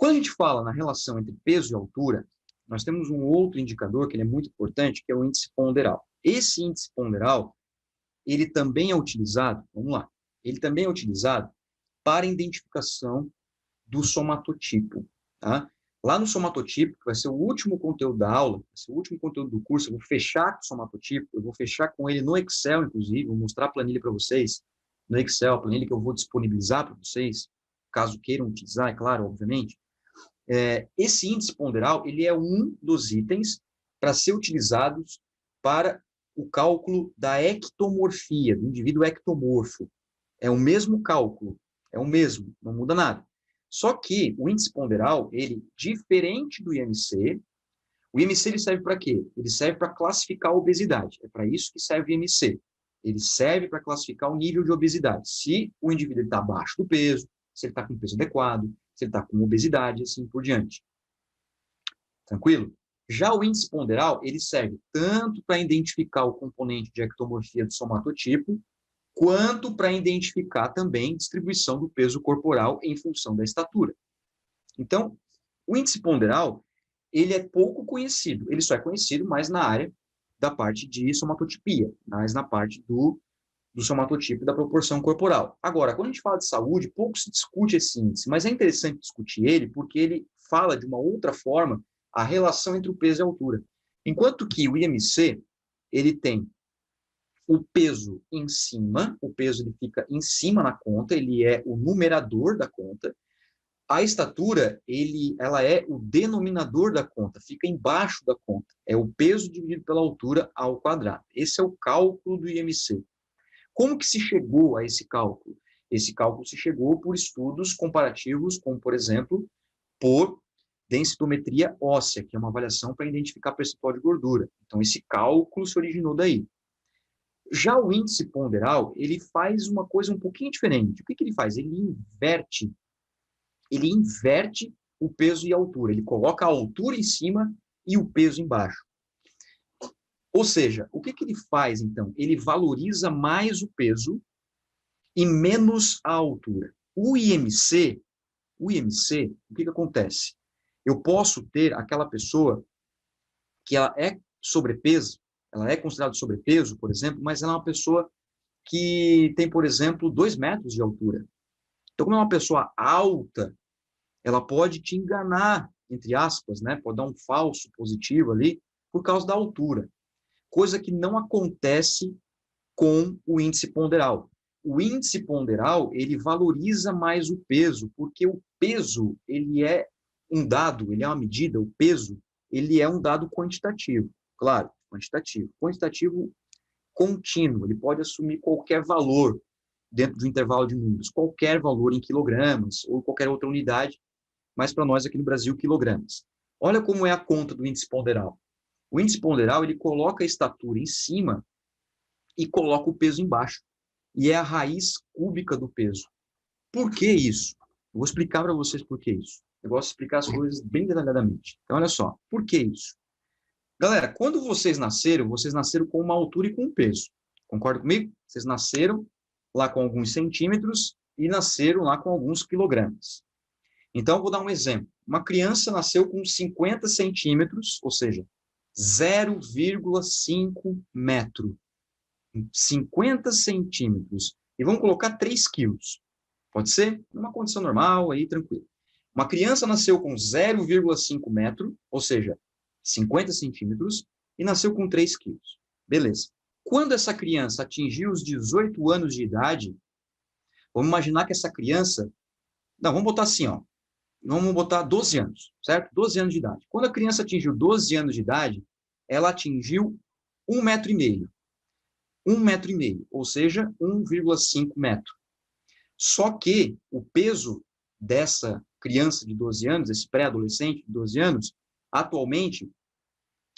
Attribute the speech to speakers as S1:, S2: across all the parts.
S1: Quando a gente fala na relação entre peso e altura, nós temos um outro indicador que ele é muito importante, que é o índice ponderal. Esse índice ponderal, ele também é utilizado, vamos lá, ele também é utilizado para identificação do somatotipo, tá? Lá no somatotipo, que vai ser o último conteúdo da aula, vai ser o último conteúdo do curso, eu vou fechar com o somatotipo, eu vou fechar com ele no Excel, inclusive, vou mostrar a planilha para vocês, no Excel, a planilha que eu vou disponibilizar para vocês, caso queiram utilizar, é claro, obviamente. Esse índice ponderal, ele é um dos itens para ser utilizados para o cálculo da ectomorfia, do indivíduo ectomorfo. É o mesmo cálculo, é o mesmo, não muda nada. Só que o índice ponderal, ele, diferente do IMC, o IMC ele serve para quê? Ele serve para classificar a obesidade. É para isso que serve o IMC. Ele serve para classificar o nível de obesidade. Se o indivíduo está abaixo do peso, se ele está com peso adequado, se ele está com obesidade, assim por diante. Tranquilo? Já o índice ponderal, ele serve tanto para identificar o componente de ectomorfia do somatotipo, quanto para identificar também distribuição do peso corporal em função da estatura. Então, o índice ponderal, ele é pouco conhecido, ele só é conhecido mais na área da parte de somatotipia, mais na parte do somatotipo e da proporção corporal. Agora, quando a gente fala de saúde, pouco se discute esse índice, mas é interessante discutir ele porque ele fala de uma outra forma a relação entre o peso e a altura. Enquanto que o IMC, ele tem o peso em cima, o peso ele fica em cima na conta, ele é o numerador da conta. A estatura, ela é o denominador da conta, fica embaixo da conta. É o peso dividido pela altura ao quadrado. Esse é o cálculo do IMC. Como que se chegou a esse cálculo? Esse cálculo se chegou por estudos comparativos, como, por exemplo, por densitometria óssea, que é uma avaliação para identificar percentual de gordura. Então, esse cálculo se originou daí. Já o índice ponderal, ele faz uma coisa um pouquinho diferente. O que ele faz? Ele inverte o peso e a altura. Ele coloca a altura em cima e o peso embaixo. Ou seja, o que ele faz, então? Ele valoriza mais o peso e menos a altura. O IMC, o que acontece? Eu posso ter aquela pessoa que ela é sobrepeso, ela é considerada sobrepeso, por exemplo, mas ela é uma pessoa que tem, por exemplo, 2 metros de altura. Então, como é uma pessoa alta, ela pode te enganar, entre aspas, né? Pode dar um falso positivo ali, por causa da altura. Coisa que não acontece com o índice ponderal. O índice ponderal, ele valoriza mais o peso, porque o peso, ele é um dado, ele é uma medida, o peso, ele é um dado quantitativo. Claro, quantitativo. Quantitativo contínuo, ele pode assumir qualquer valor dentro de um intervalo de números, qualquer valor em quilogramas ou qualquer outra unidade, mas para nós aqui no Brasil, quilogramas. Olha como é a conta do índice ponderal. O índice ponderal, ele coloca a estatura em cima e coloca o peso embaixo. E é a raiz cúbica do peso. Por que isso? Eu vou explicar para vocês por que isso. Eu gosto de explicar as coisas bem detalhadamente. Então, olha só, por que isso? Galera, quando vocês nasceram com uma altura e com um peso. Concorda comigo? Vocês nasceram lá com alguns centímetros e nasceram lá com alguns quilogramas. Então, vou dar um exemplo. Uma criança nasceu com 50 centímetros, ou seja, 0,5 metro. 50 centímetros. E vamos colocar 3 quilos. Pode ser? Numa condição normal, aí tranquilo. Uma criança nasceu com 0,5 metro, ou seja, 50 centímetros, e nasceu com 3 quilos. Beleza. Quando essa criança atingir os 18 anos de idade, vamos imaginar que essa criança... Não, vamos botar assim, ó. Vamos botar 12 anos, certo? 12 anos de idade. Quando a criança atingiu 12 anos de idade, ela atingiu 1,5 metro. 1,5 metro, ou seja, 1,5 metro. Só que o peso dessa criança de 12 anos, esse pré-adolescente de 12 anos, atualmente,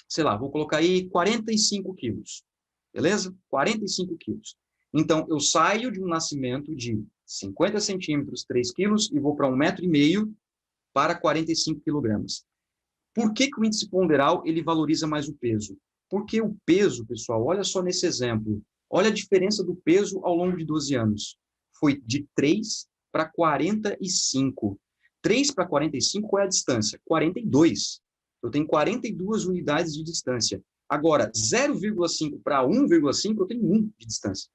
S1: sei lá, vou colocar aí 45 quilos. Beleza? 45 quilos. Então, eu saio de um nascimento de 50 centímetros, 3 quilos, e vou para 1,5 metro para 45 quilogramas. Por que o índice ponderal ele valoriza mais o peso? Porque o peso, pessoal, olha só nesse exemplo, olha a diferença do peso ao longo de 12 anos. Foi de 3 para 45. 3 para 45, qual é a distância? 42. Eu tenho 42 unidades de distância. Agora, 0,5 para 1,5, eu tenho 1 de distância.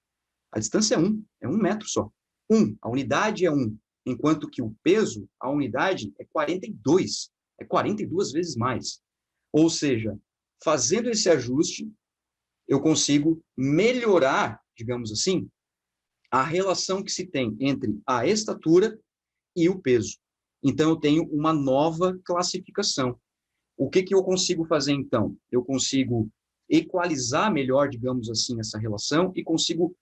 S1: A distância é 1 metro só. 1, a unidade é 1. Enquanto que o peso, a unidade, é 42. É 42 vezes mais. Ou seja, fazendo esse ajuste, eu consigo melhorar, digamos assim, a relação que se tem entre a estatura e o peso. Então, eu tenho uma nova classificação. O que eu consigo fazer, então? Eu consigo equalizar melhor, digamos assim, essa relação e consigo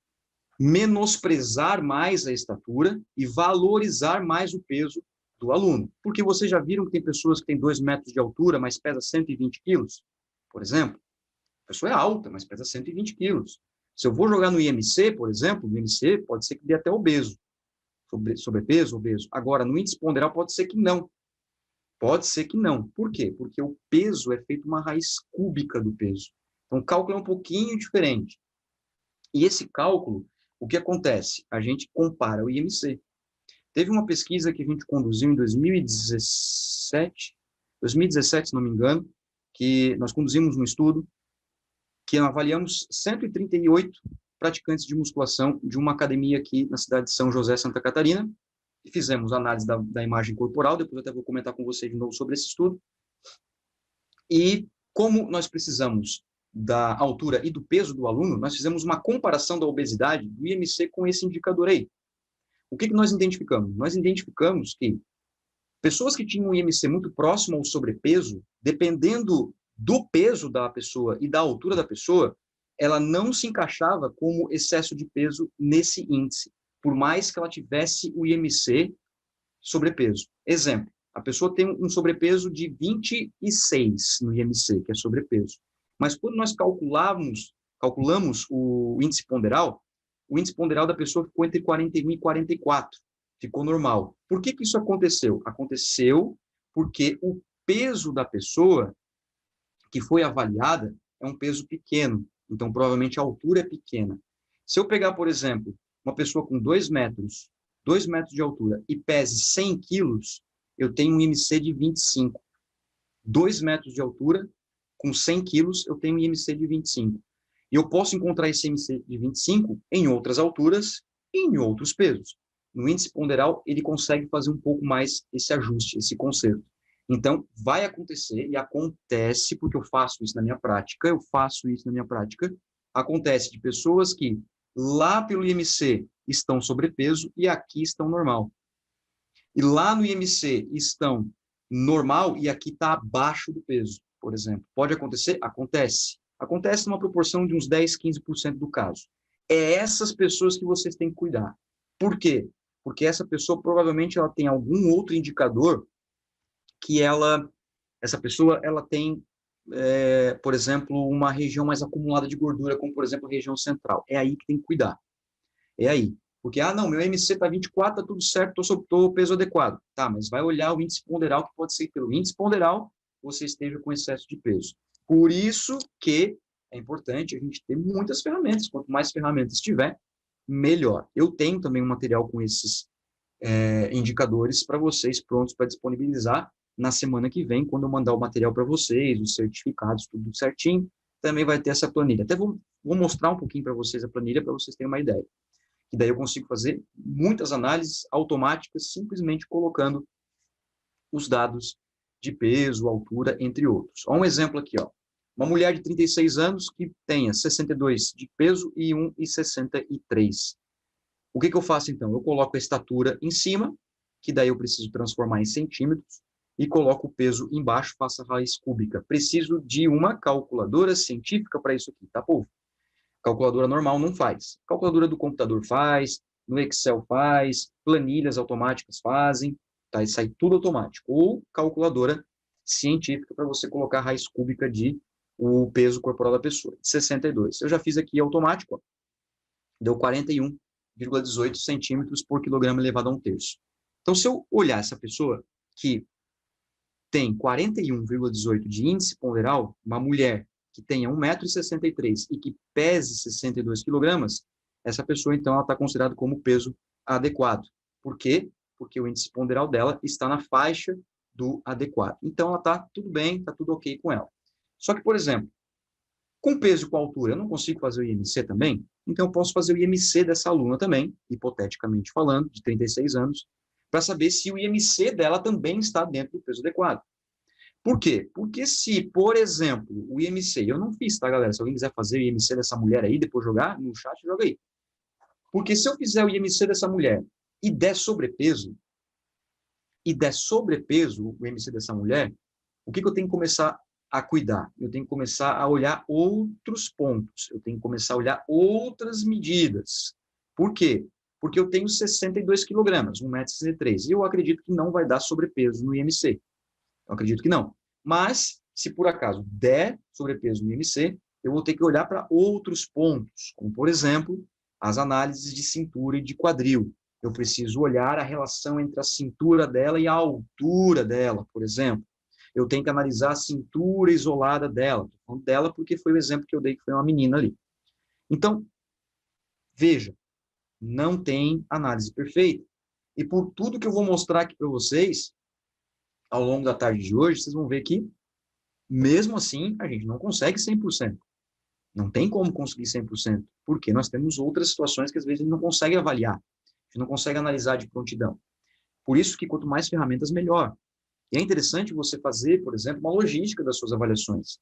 S1: menosprezar mais a estatura e valorizar mais o peso do aluno. Porque vocês já viram que tem pessoas que têm 2 metros de altura, mas pesa 120 quilos, por exemplo? A pessoa é alta, mas pesa 120 quilos. Se eu vou jogar no IMC, por exemplo, no IMC pode ser que dê até obeso. Sobrepeso, obeso. Agora, no índice ponderal pode ser que não. Pode ser que não. Por quê? Porque o peso é feito uma raiz cúbica do peso. Então, o cálculo é um pouquinho diferente. E esse cálculo, o que acontece? A gente compara o IMC. Teve uma pesquisa que a gente conduziu em 2017, se não me engano, que nós conduzimos um estudo que avaliamos 138 praticantes de musculação de uma academia aqui na cidade de São José, Santa Catarina, e fizemos análise da imagem corporal, depois eu até vou comentar com vocês de novo sobre esse estudo. E como nós precisamos da altura e do peso do aluno, nós fizemos uma comparação da obesidade do IMC com esse indicador aí. O que nós identificamos? Nós identificamos que pessoas que tinham um IMC muito próximo ao sobrepeso, dependendo do peso da pessoa e da altura da pessoa, ela não se encaixava como excesso de peso nesse índice, por mais que ela tivesse o IMC sobrepeso. Exemplo, a pessoa tem um sobrepeso de 26 no IMC, que é sobrepeso. Mas quando nós calculamos o índice ponderal da pessoa ficou entre 41 e 44. Ficou normal. Por que isso aconteceu? Aconteceu porque o peso da pessoa que foi avaliada é um peso pequeno. Então, provavelmente, a altura é pequena. Se eu pegar, por exemplo, uma pessoa com 2 metros de altura e pese 100 quilos, eu tenho um IMC de 25. 2 metros de altura, com 100 quilos, eu tenho um IMC de 25. E eu posso encontrar esse IMC de 25 em outras alturas e em outros pesos. No índice ponderal, ele consegue fazer um pouco mais esse ajuste, esse conserto. Então, vai acontecer, e acontece, porque eu faço isso na minha prática, acontece de pessoas que lá pelo IMC estão sobrepeso e aqui estão normal. E lá no IMC estão normal e aqui está abaixo do peso, por exemplo. Pode acontecer? Acontece. Acontece numa proporção de uns 10, 15% do caso. É essas pessoas que vocês têm que cuidar. Por quê? Porque essa pessoa provavelmente ela tem algum outro indicador que essa pessoa ela tem, por exemplo, uma região mais acumulada de gordura, como, por exemplo, a região central. É aí que tem que cuidar. É aí. Porque, não, meu IMC está 24, está tudo certo, estou peso adequado. Tá, mas vai olhar o índice ponderal, que pode ser que pelo índice ponderal você esteja com excesso de peso. Por isso que é importante a gente ter muitas ferramentas. Quanto mais ferramentas tiver, melhor. Eu tenho também um material com esses indicadores para vocês prontos para disponibilizar na semana que vem, quando eu mandar o material para vocês, os certificados, tudo certinho, também vai ter essa planilha. Até vou mostrar um pouquinho para vocês a planilha, para vocês terem uma ideia. E daí eu consigo fazer muitas análises automáticas, simplesmente colocando os dados de peso, altura, entre outros. Ó, um exemplo aqui, ó. Uma mulher de 36 anos que tenha 62 de peso e 1,63. O que eu faço, então? Eu coloco a estatura em cima, que daí eu preciso transformar em centímetros, e coloco o peso embaixo, faço a raiz cúbica. Preciso de uma calculadora científica para isso aqui, tá, povo? Calculadora normal não faz. Calculadora do computador faz, no Excel faz, planilhas automáticas fazem, tá? Isso sai tudo automático. Ou calculadora científica para você colocar a raiz cúbica de o peso corporal da pessoa, de 62. Eu já fiz aqui automático, ó. Deu 41,18 centímetros por quilograma elevado a 1/3. Então, se eu olhar essa pessoa que tem 41,18 de índice ponderal, uma mulher que tenha 1,63 m e que pese 62 kg, essa pessoa, então, ela está considerada como peso adequado. Por quê? porque o índice ponderal dela está na faixa do adequado. Então, ela está tudo bem, está tudo ok com ela. Só que, por exemplo, com peso e com altura, eu não consigo fazer o IMC também? Então, eu posso fazer o IMC dessa aluna também, hipoteticamente falando, de 36 anos, para saber se o IMC dela também está dentro do peso adequado. Por quê? Porque se, por exemplo, o IMC, eu não fiz, tá, galera? Se alguém quiser fazer o IMC dessa mulher aí, depois jogar no chat, joga aí. Porque se eu fizer o IMC dessa mulher e der sobrepeso, o IMC dessa mulher, o que eu tenho que começar a cuidar? Eu tenho que começar a olhar outros pontos, eu tenho que começar a olhar outras medidas. Por quê? Porque eu tenho 62 quilogramas, 1,63 m, e eu acredito que não vai dar sobrepeso no IMC. Eu acredito que não. Mas, se por acaso der sobrepeso no IMC, eu vou ter que olhar para outros pontos, como, por exemplo, as análises de cintura e de quadril. Eu preciso olhar a relação entre a cintura dela e a altura dela, por exemplo. Eu tenho que analisar a cintura isolada dela. Estou falando dela porque foi o exemplo que eu dei, que foi uma menina ali. Então, veja, não tem análise perfeita. E por tudo que eu vou mostrar aqui para vocês, ao longo da tarde de hoje, vocês vão ver que, mesmo assim, a gente não consegue 100%. Não tem como conseguir 100%, porque nós temos outras situações que às vezes a gente não consegue avaliar, a gente não consegue analisar de prontidão. Por isso que quanto mais ferramentas, melhor. E é interessante você fazer, por exemplo, uma logística das suas avaliações.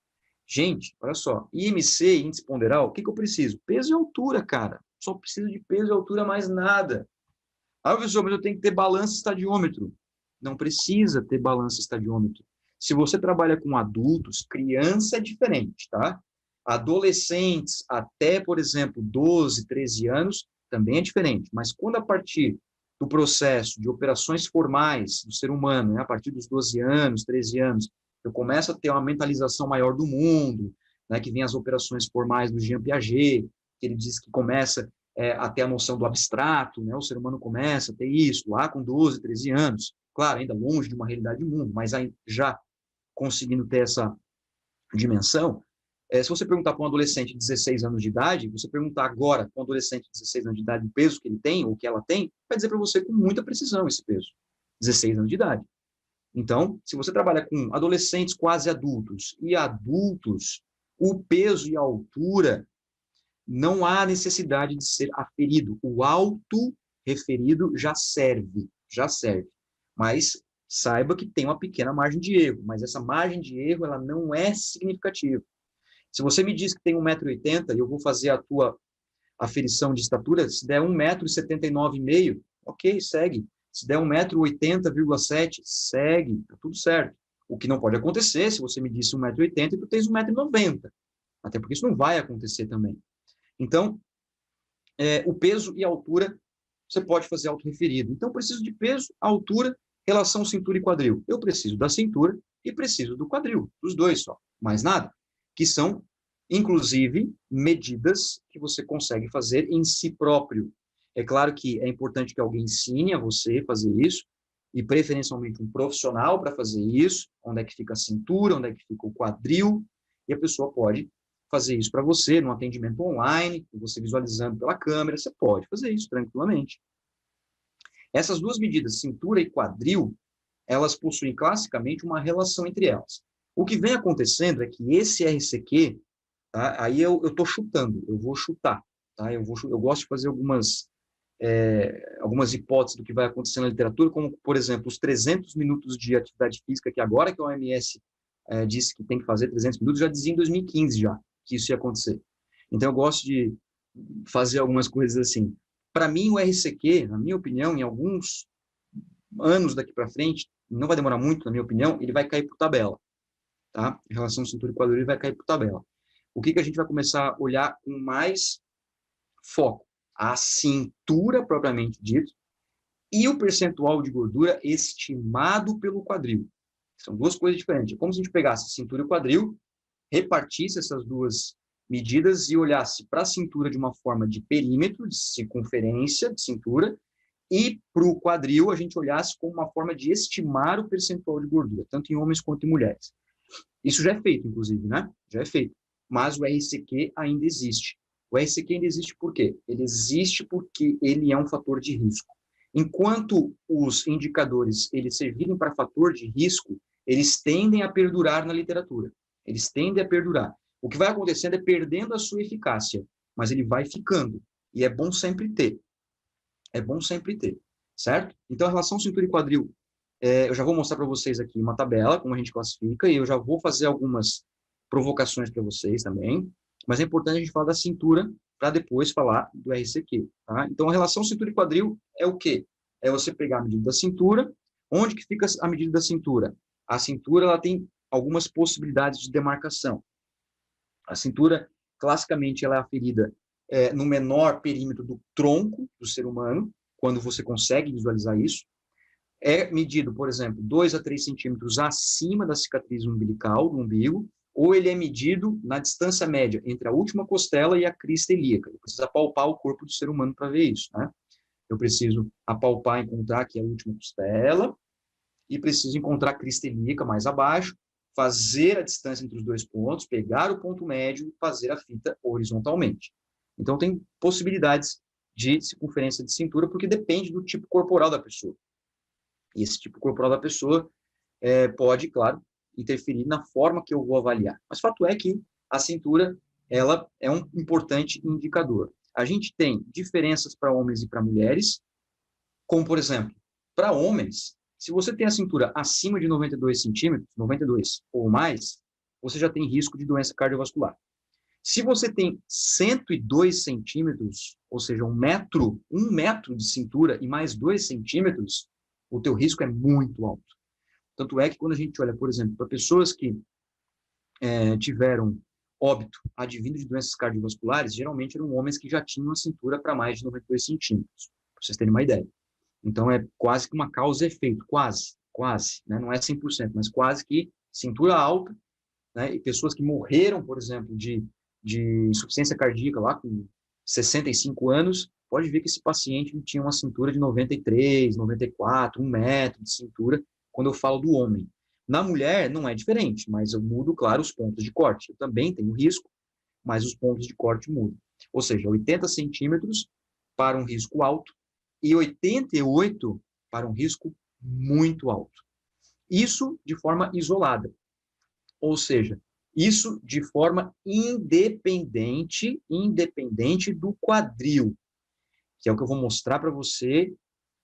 S1: Gente, olha só, IMC, índice ponderal, o que eu preciso? Peso e altura, cara. Só preciso de peso e altura, mais nada. Ah, professor, mas eu tenho que ter balança e estadiômetro. Não precisa ter balança e estadiômetro. Se você trabalha com adultos, criança é diferente, tá? Adolescentes até, por exemplo, 12, 13 anos, também é diferente. Mas quando a partir do processo de operações formais do ser humano, né, a partir dos 12 anos, 13 anos, eu começo a ter uma mentalização maior do mundo, né, que vem as operações formais do Jean Piaget, que ele diz que começa a ter a noção do abstrato, né, o ser humano começa a ter isso lá com 12, 13 anos, claro, ainda longe de uma realidade do mundo, mas aí já conseguindo ter essa dimensão. Se você perguntar para um adolescente de 16 anos de idade, você perguntar agora para um adolescente de 16 anos de idade o peso que ele tem, ou que ela tem, vai dizer para você com muita precisão esse peso. 16 anos de idade. Então, se você trabalha com adolescentes quase adultos e adultos, o peso e a altura não há necessidade de ser aferido. O auto-referido já serve. Mas saiba que tem uma pequena margem de erro, mas essa margem de erro ela não é significativa. Se você me diz que tem 1,80 m e eu vou fazer a tua aferição de estatura, se der 1,79 m, ok, segue. Se der 1,80 m, segue, tá tudo certo. O que não pode acontecer, se você me disse 1,80 m e tu tens 1,90 m, até porque isso não vai acontecer também. Então, o peso e a altura, você pode fazer autorreferido. Então, eu preciso de peso, altura, relação cintura e quadril. Eu preciso da cintura e preciso do quadril, dos dois só, mais nada. Que são, inclusive, medidas que você consegue fazer em si próprio. É claro que é importante que alguém ensine a você fazer isso, e preferencialmente um profissional para fazer isso, onde é que fica a cintura, onde é que fica o quadril, e a pessoa pode fazer isso para você, num atendimento online, você visualizando pela câmera, você pode fazer isso tranquilamente. Essas duas medidas, cintura e quadril, elas possuem classicamente uma relação entre elas. O que vem acontecendo é que esse RCQ, tá, aí eu estou chutando, eu vou chutar, tá, eu gosto de fazer algumas hipóteses do que vai acontecer na literatura, como, por exemplo, os 300 minutos de atividade física, que agora que a OMS disse que tem que fazer 300 minutos, já dizia em 2015 já que isso ia acontecer. Então, eu gosto de fazer algumas coisas assim. Para mim, o RCQ, na minha opinião, em alguns anos daqui para frente, não vai demorar muito, na minha opinião, ele vai cair por tabela. Tá? Em relação ao cintura e quadril, vai cair por tabela. O que a gente vai começar a olhar com mais foco? A cintura, propriamente dito, e o percentual de gordura estimado pelo quadril. São duas coisas diferentes. É como se a gente pegasse cintura e quadril, repartisse essas duas medidas e olhasse para a cintura de uma forma de perímetro, de circunferência de cintura, e para o quadril a gente olhasse como uma forma de estimar o percentual de gordura, tanto em homens quanto em mulheres. Isso já é feito, inclusive, né? Já é feito. Mas o RCQ ainda existe. O RCQ ainda existe por quê? Ele existe porque ele é um fator de risco. Enquanto os indicadores eles servirem para fator de risco, eles tendem a perdurar na literatura. Eles tendem a perdurar. O que vai acontecendo é perdendo a sua eficácia, mas ele vai ficando. E é bom sempre ter. É bom sempre ter, certo? Então, a relação cintura e quadril, eu já vou mostrar para vocês aqui uma tabela, como a gente classifica, e eu já vou fazer algumas provocações para vocês também, mas é importante a gente falar da cintura para depois falar do RCQ, tá? Então, a relação cintura e quadril é o quê? É você pegar a medida da cintura. Onde que fica a medida da cintura? A cintura, ela tem algumas possibilidades de demarcação. A cintura, classicamente, ela é aferida no menor perímetro do tronco do ser humano, quando você consegue visualizar isso. É medido, por exemplo, 2 a 3 centímetros acima da cicatriz umbilical, do umbigo, ou ele é medido na distância média entre a última costela e a crista ilíaca. Eu preciso apalpar o corpo do ser humano para ver isso, né? Eu preciso apalpar, encontrar aqui a última costela, e preciso encontrar a crista ilíaca mais abaixo, fazer a distância entre os dois pontos, pegar o ponto médio e fazer a fita horizontalmente. Então, tem possibilidades de circunferência de cintura, porque depende do tipo corporal da pessoa. E esse tipo corporal da pessoa pode, claro, interferir na forma que eu vou avaliar. Mas fato é que a cintura, ela é um importante indicador. A gente tem diferenças para homens e para mulheres, como, por exemplo, para homens, se você tem a cintura acima de 92 centímetros, 92 ou mais, você já tem risco de doença cardiovascular. Se você tem 102 centímetros, ou seja, um metro de cintura e mais 2 centímetros, o teu risco é muito alto. Tanto é que quando a gente olha, por exemplo, para pessoas que tiveram óbito advindo de doenças cardiovasculares, geralmente eram homens que já tinham a cintura para mais de 92 centímetros, para vocês terem uma ideia. Então, é quase que uma causa e efeito, quase, né? Não é 100%, mas quase que cintura alta, né? E pessoas que morreram, por exemplo, de insuficiência cardíaca lá com 65 anos, pode ver que esse paciente tinha uma cintura de 93, 94, 1 metro de cintura, quando eu falo do homem. Na mulher, não é diferente, mas eu mudo, claro, os pontos de corte. Eu também tenho risco, mas os pontos de corte mudam. Ou seja, 80 centímetros para um risco alto e 88 para um risco muito alto. Isso de forma isolada. Ou seja, isso de forma independente do quadril, que é o que eu vou mostrar para você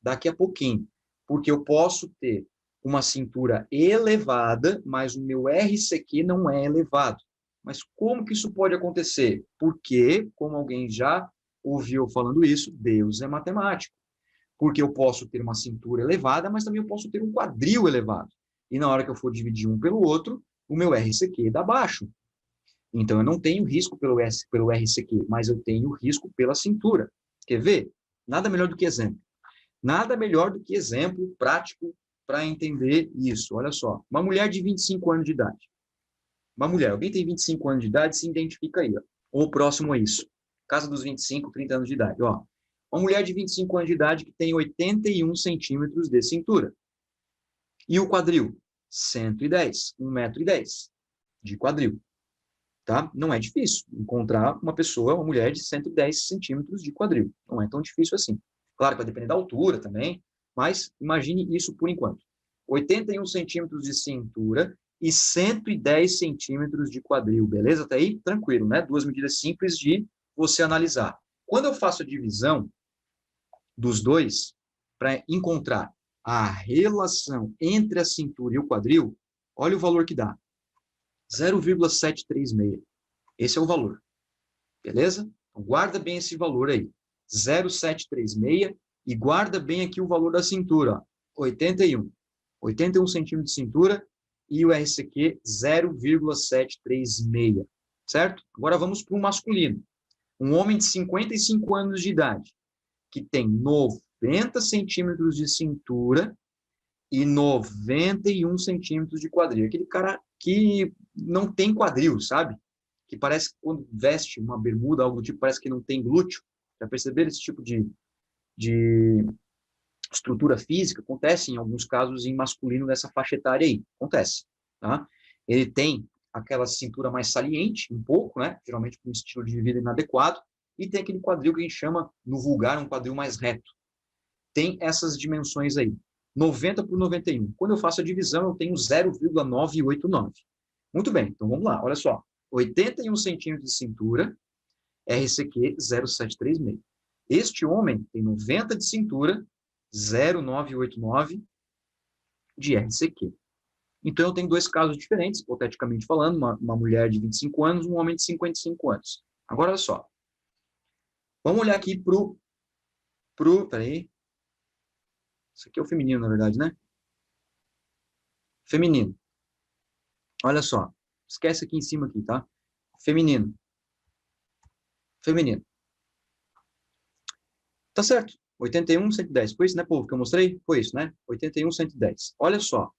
S1: daqui a pouquinho. Porque eu posso ter uma cintura elevada, mas o meu RCQ não é elevado. Mas como que isso pode acontecer? Porque, como alguém já ouviu falando isso, Deus é matemático. Porque eu posso ter uma cintura elevada, mas também eu posso ter um quadril elevado. E na hora que eu for dividir um pelo outro, o meu RCQ dá baixo. Então, eu não tenho risco pelo RCQ, mas eu tenho risco pela cintura. Quer ver? Nada melhor do que exemplo. Nada melhor do que exemplo prático para entender isso. Olha só, uma mulher de 25 anos de idade. Uma mulher, alguém tem 25 anos de idade, se identifica aí, ó, ou próximo a isso. Casa dos 25, 30 anos de idade. Ó. Uma mulher de 25 anos de idade que tem 81 centímetros de cintura. E o quadril? 110, 1,10 m de quadril. Tá? Não é difícil encontrar uma pessoa, uma mulher de 110 centímetros de quadril. Não é tão difícil assim. Claro que vai depender da altura também, mas imagine isso por enquanto. 81 centímetros de cintura e 110 centímetros de quadril, beleza? Até aí, tranquilo, né? Duas medidas simples de você analisar. Quando eu faço a divisão dos dois, para encontrar a relação entre a cintura e o quadril, olha o valor que dá. 0,736. Esse é o valor. Beleza? Então, guarda bem esse valor aí. 0,736 e guarda bem aqui o valor da cintura. Ó, 81. 81 centímetros de cintura e o RCQ 0,736. Certo? Agora vamos para o masculino. Um homem de 55 anos de idade que tem 90 centímetros de cintura e 91 centímetros de quadril. Aquele cara que não tem quadril, sabe? Que parece que quando veste uma bermuda, algo do tipo, parece que não tem glúteo. Já perceberam esse tipo de estrutura física? Acontece em alguns casos em masculino dessa faixa etária aí. Acontece. Tá? Ele tem aquela cintura mais saliente, um pouco, né? Geralmente com um estilo de vida inadequado, e tem aquele quadril que a gente chama, no vulgar, um quadril mais reto. tem essas dimensões aí. 90 por 91. Quando eu faço a divisão, eu tenho 0,989. Muito bem, então vamos lá, olha só. 81 centímetros de cintura, RCQ 0,736. Este homem tem 90 de cintura, 0,989 de RCQ. Então, eu tenho dois casos diferentes, hipoteticamente falando, uma mulher de 25 anos, um homem de 55 anos. Agora, olha só. Vamos olhar aqui peraí. Isso aqui é o feminino, na verdade, né? Feminino. Olha só. Esquece aqui em cima, aqui, tá? Feminino. Feminino. Tá certo. 81, 110. Foi isso, né, povo, que eu mostrei? Foi isso, né? 81, 110. Olha só.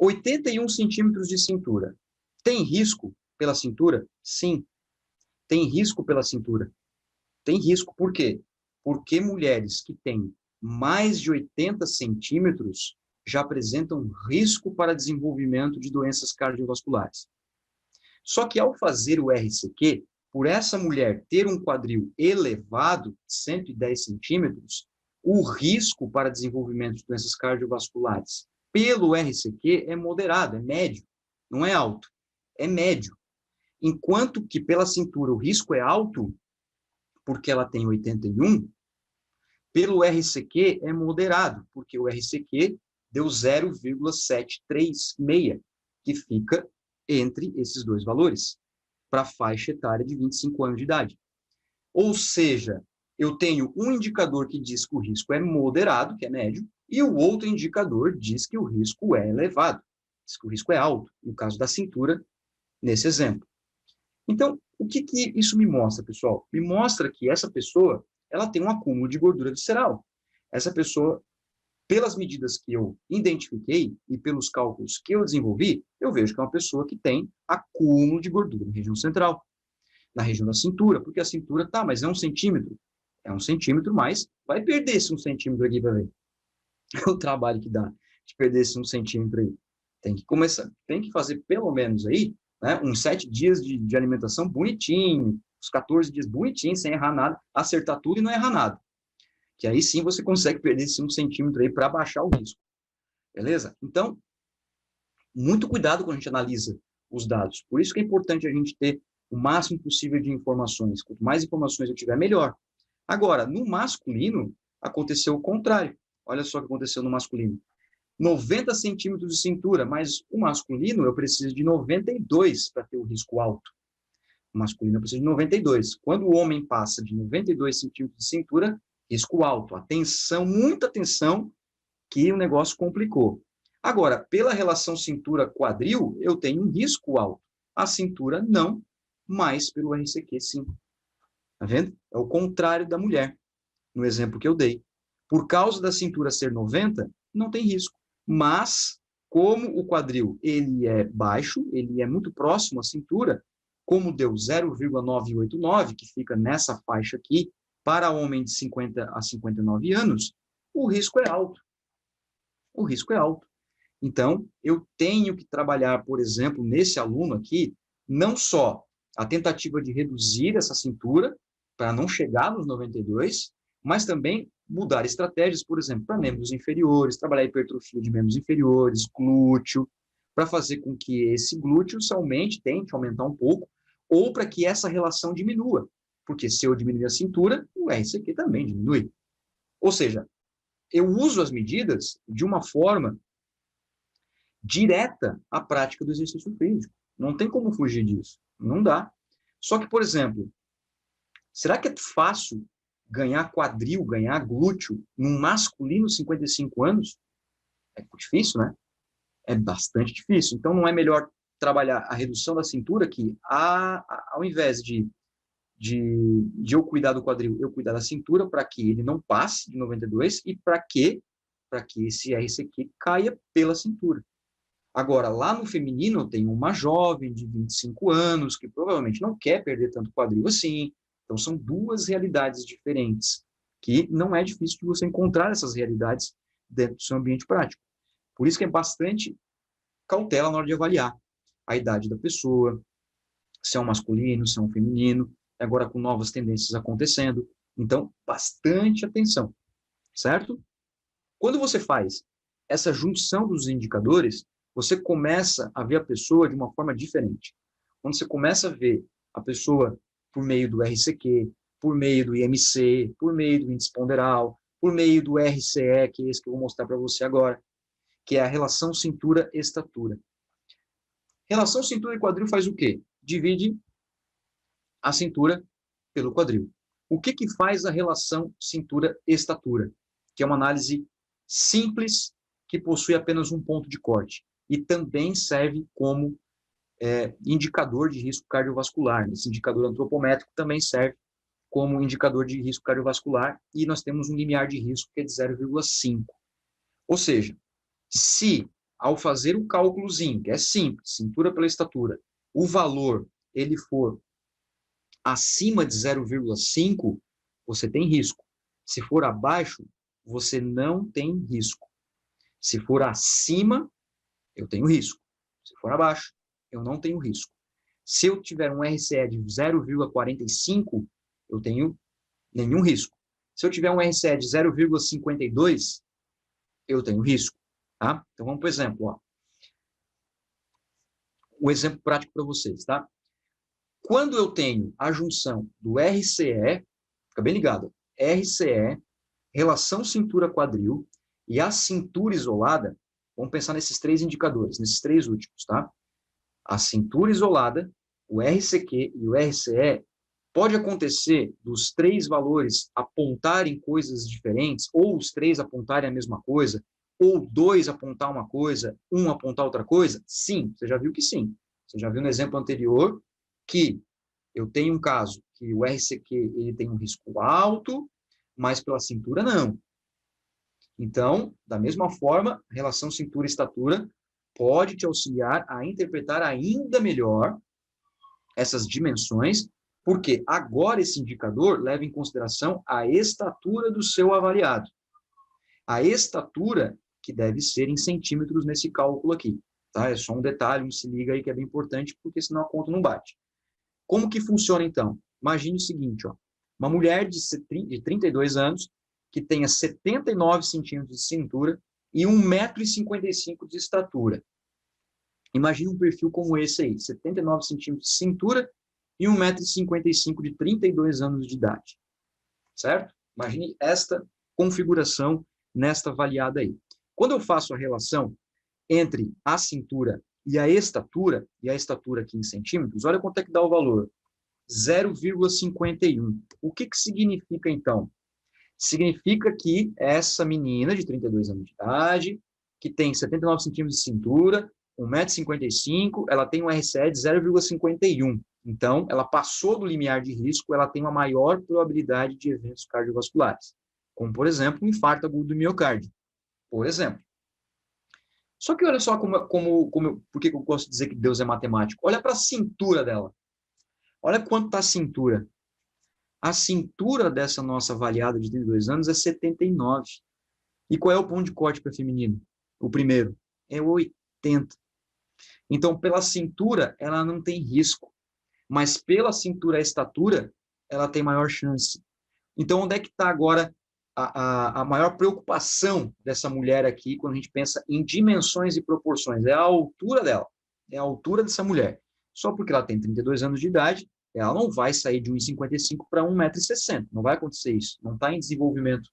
S1: 81 centímetros de cintura. Tem risco pela cintura? Sim. Tem risco pela cintura. Tem risco. Por quê? Porque mulheres que têm mais de 80 centímetros já apresentam risco para desenvolvimento de doenças cardiovasculares. Só que ao fazer o RCQ, por essa mulher ter um quadril elevado, 110 centímetros, o risco para desenvolvimento de doenças cardiovasculares pelo RCQ é moderado, é médio, não é alto, é médio. Enquanto que pela cintura o risco é alto, porque ela tem 81, pelo RCQ é moderado, porque o RCQ deu 0,736, que fica entre esses dois valores, para a faixa etária de 25 anos de idade. Ou seja, eu tenho um indicador que diz que o risco é moderado, que é médio, e o outro indicador diz que o risco é elevado, diz que o risco é alto, no caso da cintura, nesse exemplo. Então, o que isso me mostra, pessoal? Me mostra que essa pessoa, ela tem um acúmulo de gordura visceral. Essa pessoa, pelas medidas que eu identifiquei e pelos cálculos que eu desenvolvi, eu vejo que é uma pessoa que tem acúmulo de gordura na região central, na região da cintura, porque a cintura, tá, mas é 1 centímetro. É 1 centímetro, mas vai perder esse 1 centímetro aqui para ver. O trabalho que dá de perder esse 1 centímetro aí. Tem que começar, tem que fazer pelo menos aí, né, uns 7 dias de alimentação bonitinho, uns 14 dias bonitinho, sem errar nada, acertar tudo e não errar nada. Que aí sim você consegue perder esse 1 centímetro aí para baixar o risco. Beleza? Então, muito cuidado quando a gente analisa os dados. Por isso que é importante a gente ter o máximo possível de informações. Quanto mais informações eu tiver, melhor. Agora, no masculino, aconteceu o contrário. Olha só o que aconteceu no masculino. 90 centímetros de cintura, mas o masculino eu preciso de 92 para ter o risco alto. O masculino eu preciso de 92. Quando o homem passa de 92 centímetros de cintura, risco alto. Atenção, muita atenção, que o negócio complicou. Agora, pela relação cintura-quadril, eu tenho um risco alto. A cintura não, mas pelo RCQ sim. Tá vendo? É o contrário da mulher, no exemplo que eu dei. Por causa da cintura ser 90, não tem risco. Mas, como o quadril ele é baixo, ele é muito próximo à cintura, como deu 0,989, que fica nessa faixa aqui, para homem de 50 a 59 anos, o risco é alto. O risco é alto. Então, eu tenho que trabalhar, por exemplo, nesse aluno aqui, não só a tentativa de reduzir essa cintura, para não chegar nos 92, mas também mudar estratégias, por exemplo, para membros inferiores, trabalhar a hipertrofia de membros inferiores, glúteo, para fazer com que esse glúteo somente tente aumentar um pouco, ou para que essa relação diminua. Porque se eu diminuir a cintura, o RCQ também diminui. Ou seja, eu uso as medidas de uma forma direta à prática do exercício físico. Não tem como fugir disso. Não dá. Só que, por exemplo, será que é fácil ganhar quadril, ganhar glúteo num masculino de 55 anos? É difícil, né? É bastante difícil. Então, não é melhor trabalhar a redução da cintura que, ao invés de eu cuidar do quadril, eu cuidar da cintura para que ele não passe de 92 e para que esse RCQ caia pela cintura. Agora, lá no feminino, eu tenho uma jovem de 25 anos que provavelmente não quer perder tanto quadril assim. Então, são duas realidades diferentes, que não é difícil de você encontrar essas realidades dentro do seu ambiente prático. Por isso que é bastante cautela na hora de avaliar a idade da pessoa, se é um masculino, se é um feminino, agora com novas tendências acontecendo. Então, bastante atenção. certo? Quando você faz essa junção dos indicadores, você começa a ver a pessoa de uma forma diferente. Quando você começa a ver a pessoa por meio do RCQ, por meio do IMC, por meio do índice ponderal, por meio do RCE, que é esse que eu vou mostrar para você agora, que é a relação cintura-estatura. Relação cintura e quadril faz o quê? Divide a cintura pelo quadril. O que faz a relação cintura-estatura? Que é uma análise simples, que possui apenas um ponto de corte. E também serve como indicador de risco cardiovascular. Esse indicador antropométrico também serve como indicador de risco cardiovascular, e nós temos um limiar de risco que é de 0,5. Ou seja, se ao fazer o cálculozinho, que é simples, cintura pela estatura, o valor ele for acima de 0,5, você tem risco. Se for abaixo, você não tem risco. Se for acima, eu tenho risco. Se for abaixo, eu não tenho risco. Se eu tiver um RCE de 0,45, eu tenho nenhum risco. Se eu tiver um RCE de 0,52, eu tenho risco. Tá? Então, vamos para o exemplo. Ó. Um exemplo prático para vocês. Tá? Quando eu tenho a junção do RCE, fica bem ligado, RCE, relação cintura-quadril e a cintura isolada, vamos pensar nesses três indicadores, nesses três últimos, tá? A cintura isolada, o RCQ e o RCE, pode acontecer dos três valores apontarem coisas diferentes, ou os três apontarem a mesma coisa, ou dois apontar uma coisa, um apontar outra coisa? Sim, você já viu que sim. Você já viu no exemplo anterior que eu tenho um caso que o RCQ ele tem um risco alto, mas pela cintura não. Então, da mesma forma, a relação cintura-estatura pode te auxiliar a interpretar ainda melhor essas dimensões, porque agora esse indicador leva em consideração a estatura do seu avaliado. A estatura que deve ser em centímetros nesse cálculo aqui. Tá? É só um detalhe, se liga aí que é bem importante, porque senão a conta não bate. Como que funciona então? Imagine o seguinte, ó, uma mulher de 32 anos que tenha 79 centímetros de cintura e 1,55 m de estatura. Imagine um perfil como esse aí, 79 centímetros de cintura e 1,55 m de 32 anos de idade. Certo? Imagine esta configuração nesta avaliada aí. Quando eu faço a relação entre a cintura e a estatura aqui em centímetros, olha quanto é que dá o valor. 0,51. O que significa, então? Significa que essa menina de 32 anos de idade, que tem 79 centímetros de cintura, 1,55 m, ela tem um RCE de 0,51. Então, ela passou do limiar de risco, ela tem uma maior probabilidade de eventos cardiovasculares, como, por infarto agudo do miocárdio, por exemplo. Só que olha só por que eu gosto de dizer que Deus é matemático. Olha para a cintura dela. Olha quanto está a cintura. A cintura dessa nossa avaliada de 32 anos é 79. E qual é o ponto de corte para feminino? O primeiro é 80. Então, pela cintura, ela não tem risco. Mas pela cintura e estatura, ela tem maior chance. Então, onde é que está agora a maior preocupação dessa mulher aqui, quando a gente pensa em dimensões e proporções? É a altura dela. É a altura dessa mulher. Só porque ela tem 32 anos de idade, ela não vai sair de 1,55 para 1,60 m. Não vai acontecer isso. Não está em desenvolvimento,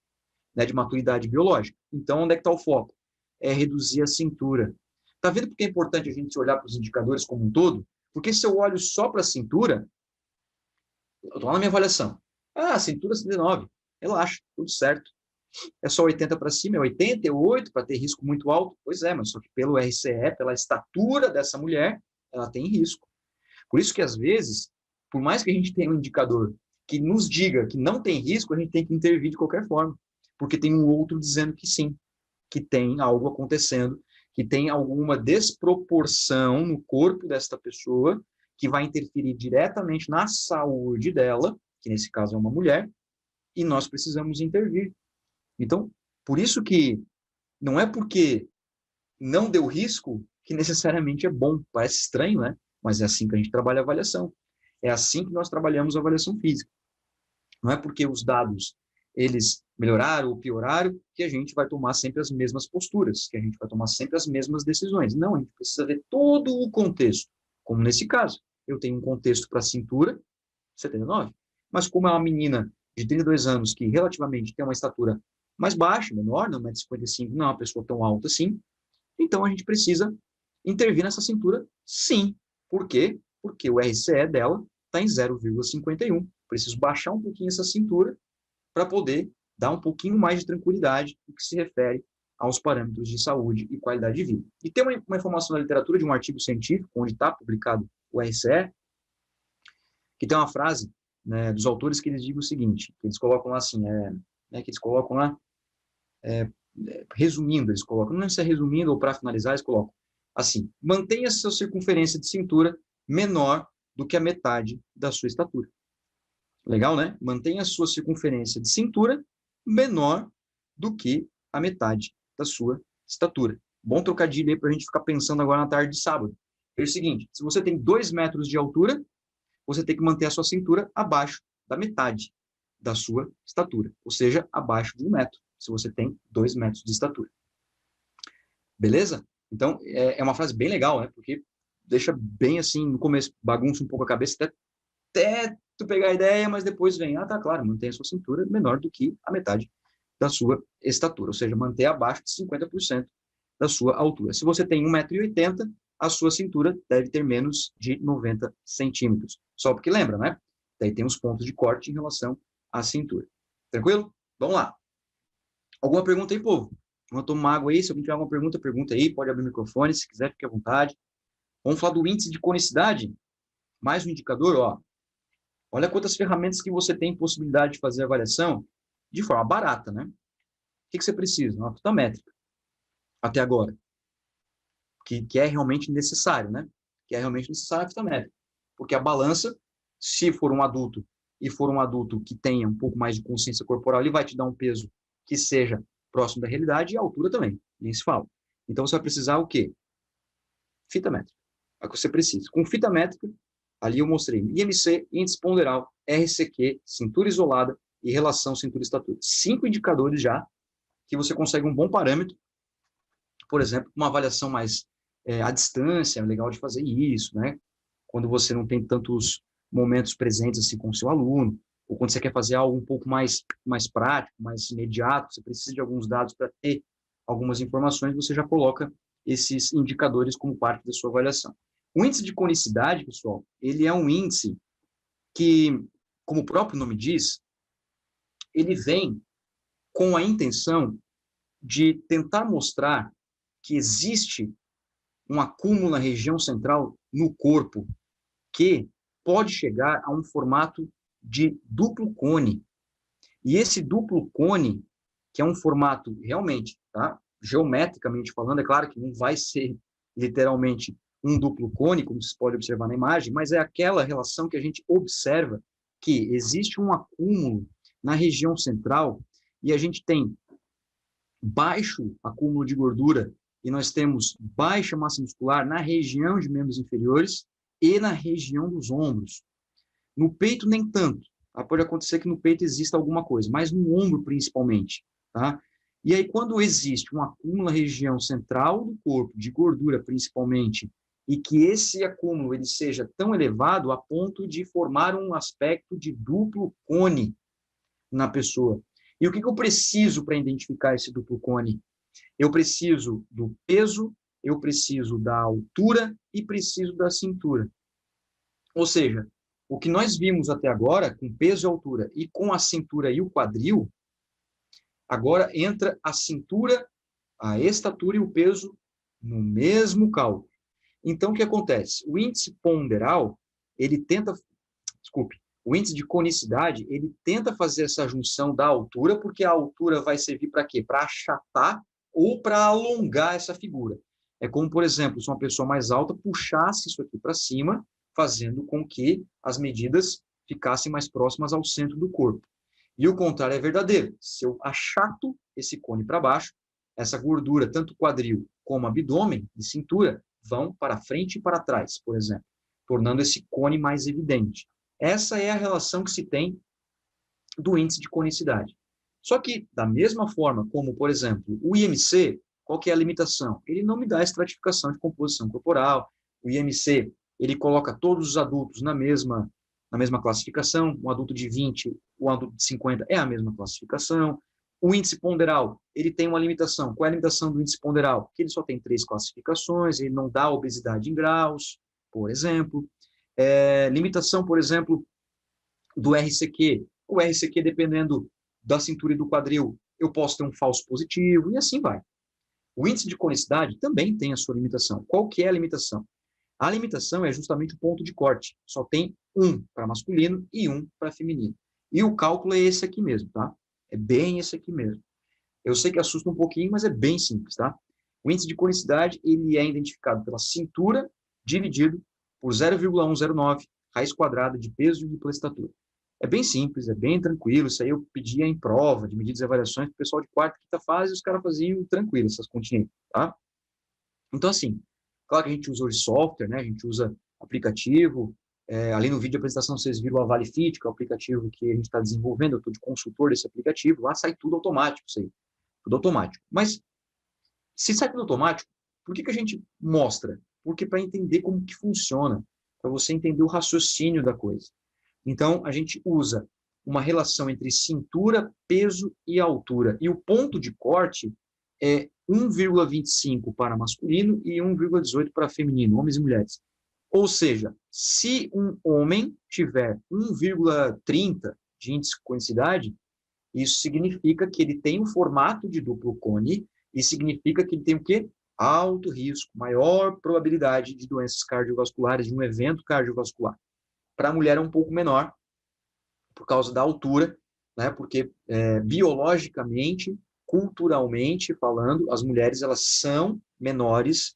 S1: né, de maturidade biológica. Então, onde é que está o foco? É reduzir a cintura. Está vendo porque é importante a gente olhar para os indicadores como um todo? Porque se eu olho só para a cintura, eu estou lá na minha avaliação. Ah, cintura 69. Relaxa, tudo certo. É só 80 para cima, é 88 para ter risco muito alto? Pois é, mas só que pelo RCE, pela estatura dessa mulher, ela tem risco. Por isso que, às vezes, por mais que a gente tenha um indicador que nos diga que não tem risco, a gente tem que intervir de qualquer forma, porque tem um outro dizendo que sim, que tem algo acontecendo, que tem alguma desproporção no corpo desta pessoa que vai interferir diretamente na saúde dela, que nesse caso é uma mulher, e nós precisamos intervir. Então, por isso que não é porque não deu risco que necessariamente é bom. Parece estranho, né? Mas é assim que a gente trabalha a avaliação. É assim que nós trabalhamos a avaliação física. Não é porque os dados eles melhoraram ou pioraram, que a gente vai tomar sempre as mesmas posturas, que a gente vai tomar sempre as mesmas decisões. Não, a gente precisa ver todo o contexto. Como nesse caso, eu tenho um contexto para a cintura, 79, mas como é uma menina de 32 anos que relativamente tem uma estatura mais baixa, menor, não 1,55 m, não é uma pessoa tão alta assim, então a gente precisa intervir nessa cintura, sim. Por quê? Porque o RCE dela está em 0,51. Preciso baixar um pouquinho essa cintura para poder dar um pouquinho mais de tranquilidade no que se refere aos parâmetros de saúde e qualidade de vida. E tem uma informação na literatura de um artigo científico, onde está publicado o RCE, que tem uma frase, né, dos autores que eles dizem o seguinte, que eles colocam lá assim, que eles colocam lá, resumindo, eles colocam, não sei se é resumindo ou para finalizar, eles colocam assim: mantenha sua circunferência de cintura menor do que a metade da sua estatura. Legal, né? Mantenha a sua circunferência de cintura menor do que a metade da sua estatura. Bom trocadilho aí para a gente ficar pensando agora na tarde de sábado. É o seguinte: se você tem 2 metros de altura, você tem que manter a sua cintura abaixo da metade da sua estatura, ou seja, abaixo de 1 metro, se você tem 2 metros de estatura. Beleza? Então, é uma frase bem legal, né? Porque deixa bem assim, no começo, bagunça um pouco a cabeça, até tu pegar a ideia, mas depois vem, tá claro, mantém a sua cintura menor do que a metade da sua estatura, ou seja, manter abaixo de 50% da sua altura. Se você tem 1,80 m, a sua cintura deve ter menos de 90 centímetros. Só porque lembra, né? Daí tem os pontos de corte em relação à cintura. Tranquilo? Vamos lá. Alguma pergunta aí, povo? Vamos tomar água aí. Se alguém tiver alguma pergunta, pergunta aí. Pode abrir o microfone. Se quiser, fique à vontade. Vamos falar do índice de conicidade. Mais um indicador, ó. Olha quantas ferramentas que você tem possibilidade de fazer a avaliação de forma barata, né? O que você precisa? Uma fita métrica. Até agora. Que é realmente necessário, né? Que é realmente necessário a fita métrica. Porque a balança, se for um adulto e for um adulto que tenha um pouco mais de consciência corporal, ele vai te dar um peso que seja próximo da realidade e a altura também, nem se fala. Então você vai precisar o quê? Fita métrica. É o que você precisa. Com fita métrica, ali eu mostrei IMC, índice ponderal, RCQ, cintura isolada e relação cintura-estatura. 5 indicadores já que você consegue um bom parâmetro. Por exemplo, uma avaliação mais à distância, é legal de fazer isso, né? Quando você não tem tantos momentos presentes assim com o seu aluno, ou quando você quer fazer algo um pouco mais prático, mais imediato, você precisa de alguns dados para ter algumas informações, você já coloca esses indicadores como parte da sua avaliação. O índice de conicidade, pessoal, ele é um índice que, como o próprio nome diz, ele vem com a intenção de tentar mostrar que existe um acúmulo na região central no corpo que pode chegar a um formato de duplo cone. E esse duplo cone, que é um formato realmente, tá? Geometricamente falando, é claro que não vai ser literalmente um duplo cone, como vocês podem observar na imagem, mas é aquela relação que a gente observa que existe um acúmulo na região central e a gente tem baixo acúmulo de gordura e nós temos baixa massa muscular na região de membros inferiores e na região dos ombros. No peito, nem tanto. Tá? Pode acontecer que no peito exista alguma coisa, mas no ombro, principalmente. Tá? E aí, quando existe um acúmulo na região central do corpo, de gordura, principalmente, e que esse acúmulo ele seja tão elevado a ponto de formar um aspecto de duplo cone na pessoa. E o que eu preciso para identificar esse duplo cone? Eu preciso do peso, eu preciso da altura e preciso da cintura. Ou seja, o que nós vimos até agora, com peso e altura, e com a cintura e o quadril, agora entra a cintura, a estatura e o peso no mesmo cálculo. Então, o que acontece? O índice ponderal, ele tenta, o índice de conicidade, ele tenta fazer essa junção da altura, porque a altura vai servir para quê? Para achatar ou para alongar essa figura. É como, por exemplo, se uma pessoa mais alta puxasse isso aqui para cima, fazendo com que as medidas ficassem mais próximas ao centro do corpo. E o contrário é verdadeiro. Se eu achato esse cone para baixo, essa gordura, tanto quadril como abdômen e cintura, vão para frente e para trás, por exemplo, tornando esse cone mais evidente. Essa é a relação que se tem do índice de conicidade. Só que, da mesma forma como, por exemplo, o IMC, qual que é a limitação? Ele não me dá estratificação de composição corporal. O IMC, ele coloca todos os adultos na mesma classificação. Um adulto de 20, um adulto de 50 é a mesma classificação. O índice ponderal, ele tem uma limitação. Qual é a limitação do índice ponderal? Que ele só tem 3 classificações, ele não dá obesidade em graus, por exemplo. Limitação, por exemplo, do RCQ. O RCQ, dependendo da cintura e do quadril, eu posso ter um falso positivo, e assim vai. O índice de conicidade também tem a sua limitação. Qual que é a limitação? A limitação é justamente o ponto de corte. Só tem um para masculino e um para feminino. E o cálculo é esse aqui mesmo, tá? É bem esse aqui mesmo. Eu sei que assusta um pouquinho, mas é bem simples, tá? O índice de conicidade, ele é identificado pela cintura dividido por 0,109 raiz quadrada de peso de estatura. É bem simples, é bem tranquilo. Isso aí eu pedia em prova de medidas e avaliações para o pessoal de quarta e quinta fase, e os caras faziam tranquilo essas continhas, tá? Então, assim, claro que a gente usa hoje software, né? A gente usa aplicativo. Ali no vídeo de apresentação vocês viram o AvaliFit, que é o aplicativo que a gente está desenvolvendo. Eu estou de consultor desse aplicativo. Lá sai tudo automático, isso aí. Tudo automático. Mas, se sai tudo automático, por que a gente mostra? Porque para entender como que funciona, para você entender o raciocínio da coisa. Então, a gente usa uma relação entre cintura, peso e altura. E o ponto de corte é 1,25 para masculino e 1,18 para feminino, homens e mulheres. Ou seja, se um homem tiver 1,30 de índice de conicidade, isso significa que ele tem um formato de duplo cone e significa que ele tem o quê? Alto risco, maior probabilidade de doenças cardiovasculares, de um evento cardiovascular. Para a mulher é um pouco menor, por causa da altura, né? Porque biologicamente, culturalmente falando, as mulheres elas são menores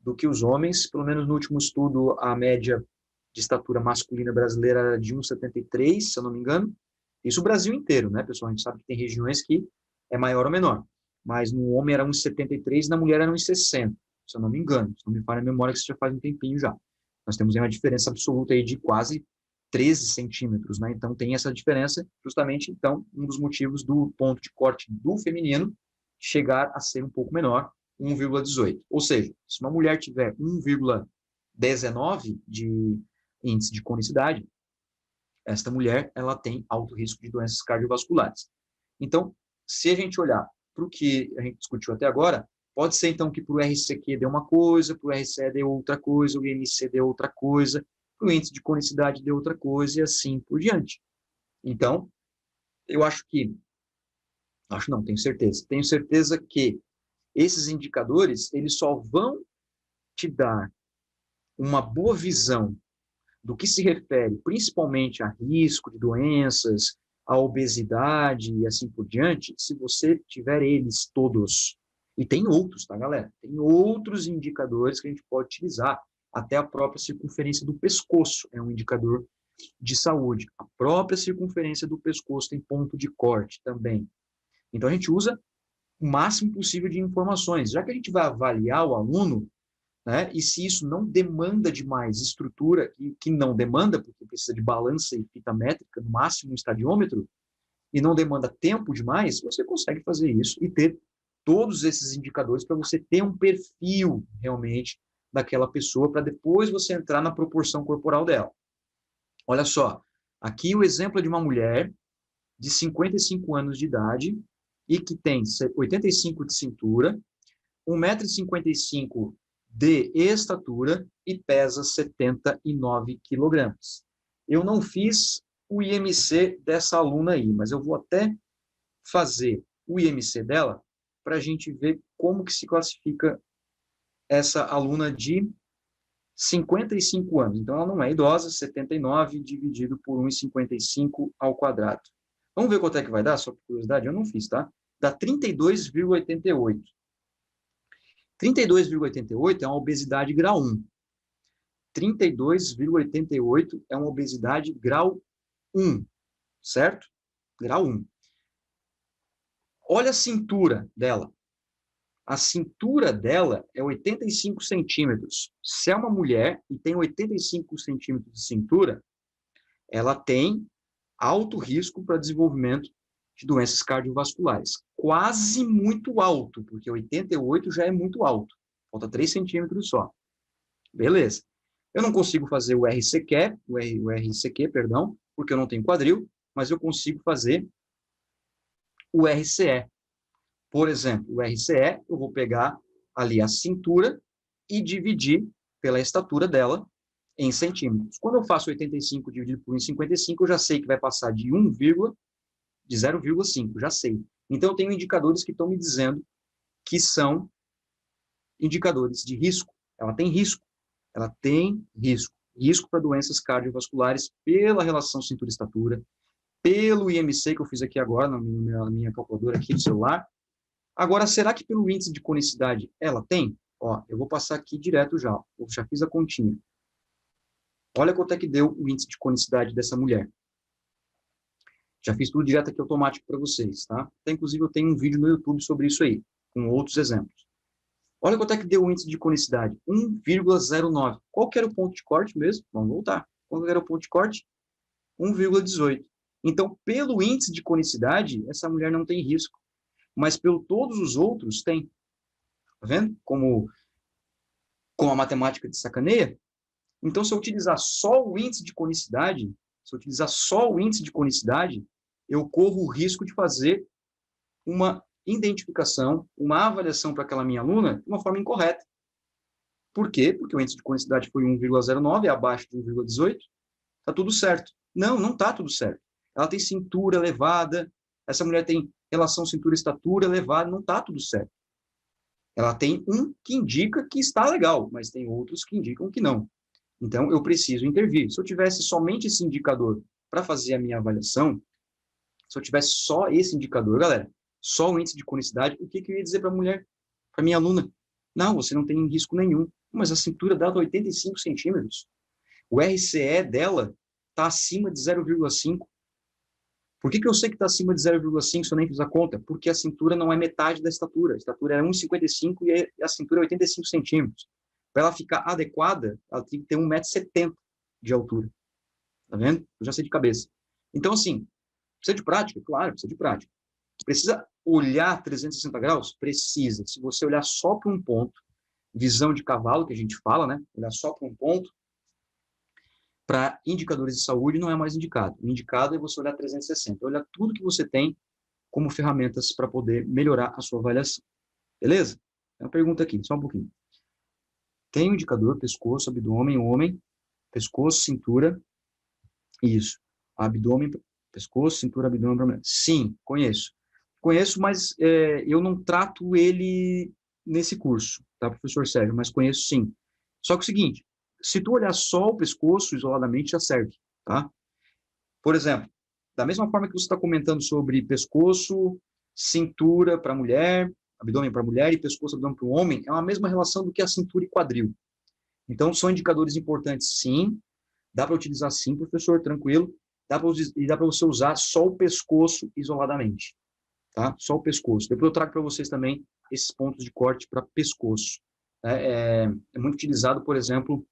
S1: do que os homens. Pelo menos no último estudo, a média de estatura masculina brasileira era de 1,73, se eu não me engano. Isso o Brasil inteiro, né, pessoal? A gente sabe que tem regiões que é maior ou menor. Mas no homem era 1,73 e na mulher era 1,60, se eu não me engano. Se não me falha a memória, que isso já faz um tempinho já. Nós temos uma diferença absoluta aí de quase 13 centímetros, né? Então tem essa diferença, justamente, então, um dos motivos do ponto de corte do feminino chegar a ser um pouco menor, 1,18. Ou seja, se uma mulher tiver 1,19 de índice de conicidade, esta mulher ela tem alto risco de doenças cardiovasculares. Então, se a gente olhar para o que a gente discutiu até agora, pode ser então que para o RCQ dê uma coisa, para o RCE dê outra coisa, o IMC dê outra coisa, o índice de conicidade dê outra coisa e assim por diante. Então, eu tenho certeza que esses indicadores, eles só vão te dar uma boa visão do que se refere principalmente a risco de doenças, a obesidade e assim por diante, se você tiver eles todos. E tem outros, tá, galera? Tem outros indicadores que a gente pode utilizar. Até a própria circunferência do pescoço é um indicador de saúde. A própria circunferência do pescoço tem ponto de corte também. Então, a gente usa o máximo possível de informações. Já que a gente vai avaliar o aluno, né, e se isso não demanda demais estrutura, que não demanda, porque precisa de balança e fita métrica, no máximo um estadiômetro, e não demanda tempo demais, você consegue fazer isso e ter todos esses indicadores para você ter um perfil realmente daquela pessoa, para depois você entrar na proporção corporal dela. Olha só, aqui o exemplo é de uma mulher de 55 anos de idade e que tem 85 de cintura, 1,55 m de estatura e pesa 79 quilogramas. Eu não fiz o IMC dessa aluna aí, mas eu vou até fazer o IMC dela para a gente ver como que se classifica essa aluna de 55 anos. Então, ela não é idosa, 79 dividido por 1,55 ao quadrado. Vamos ver quanto é que vai dar, só por curiosidade? Eu não fiz, tá? Dá 32,88. 32,88 é uma obesidade grau 1. 32,88 é uma obesidade grau 1, certo? Grau 1. Olha a cintura dela. A cintura dela é 85 centímetros. Se é uma mulher e tem 85 centímetros de cintura, ela tem alto risco para desenvolvimento de doenças cardiovasculares. Quase muito alto, porque 88 já é muito alto. Falta 3 centímetros só. Beleza. Eu não consigo fazer o RCQ, perdão, porque eu não tenho quadril, mas eu consigo fazer o RCE. Por exemplo, o RCE, eu vou pegar ali a cintura e dividir pela estatura dela em centímetros. Quando eu faço 85 dividido por 1,55, eu já sei que vai passar de 0,5, já sei. Então, eu tenho indicadores que estão me dizendo que são indicadores de risco. Ela tem risco. Ela tem risco. Risco para doenças cardiovasculares pela relação cintura-estatura, pelo IMC que eu fiz aqui agora, na minha calculadora aqui do celular. Agora, será que pelo índice de conicidade ela tem? Ó, eu vou passar aqui direto já. Eu já fiz a continha. Olha quanto é que deu o índice de conicidade dessa mulher. Já fiz tudo direto aqui automático para vocês, tá? Até, inclusive, eu tenho um vídeo no YouTube sobre isso aí, com outros exemplos. Olha quanto é que deu o índice de conicidade. 1,09. Qual que era o ponto de corte mesmo? Vamos voltar. Qual que era o ponto de corte? 1,18. Então, pelo índice de conicidade, essa mulher não tem risco. Mas pelo todos os outros, tem. Tá vendo? Como a matemática de sacaneia. Então, se eu utilizar só o índice de conicidade, eu corro o risco de fazer uma identificação, uma avaliação para aquela minha aluna de uma forma incorreta. Por quê? Porque o índice de conicidade foi 1,09, abaixo de 1,18. Está tudo certo. Não está tudo certo. Ela tem cintura elevada, essa mulher tem relação cintura-estatura elevada, não está tudo certo. Ela tem um que indica que está legal, mas tem outros que indicam que não. Então, eu preciso intervir. Se eu tivesse somente esse indicador para fazer a minha avaliação, se eu tivesse só esse indicador, galera, só o índice de conicidade, o que eu ia dizer para a mulher, para minha aluna? Não, você não tem risco nenhum. Mas a cintura dela está 85 centímetros. O RCE dela está acima de 0,5. Por que eu sei que está acima de 0,5 se eu nem fiz a conta? Porque a cintura não é metade da estatura. A estatura é 1,55 e a cintura é 85 centímetros. Para ela ficar adequada, ela tem que ter 1,70 m de altura. Tá vendo? Eu já sei de cabeça. Então, assim, precisa de prática? Claro, precisa de prática. Precisa olhar 360 graus? Precisa. Se você olhar só para um ponto, visão de cavalo, que a gente fala, né? Olhar só para um ponto, para indicadores de saúde não é mais indicado. O indicado é você olhar 360, olhar tudo que você tem como ferramentas para poder melhorar a sua avaliação. Beleza? Tem uma pergunta aqui, só um pouquinho. Tem um indicador, pescoço, abdômen, homem, pescoço, cintura, isso. Abdômen, pescoço, cintura, abdômen. Sim, conheço. Conheço, mas eu não trato ele nesse curso, tá, professor Sérgio? Mas conheço sim. Só que é o seguinte, se tu olhar só o pescoço isoladamente, já serve, tá? Por exemplo, da mesma forma que você está comentando sobre pescoço, cintura para mulher, abdômen para mulher e pescoço, abdômen para o homem, é uma mesma relação do que a cintura e quadril. Então, são indicadores importantes, sim. Dá para utilizar sim, professor, tranquilo. Dá para você usar só o pescoço isoladamente, tá? Só o pescoço. Depois eu trago para vocês também esses pontos de corte para pescoço. É muito utilizado, por exemplo,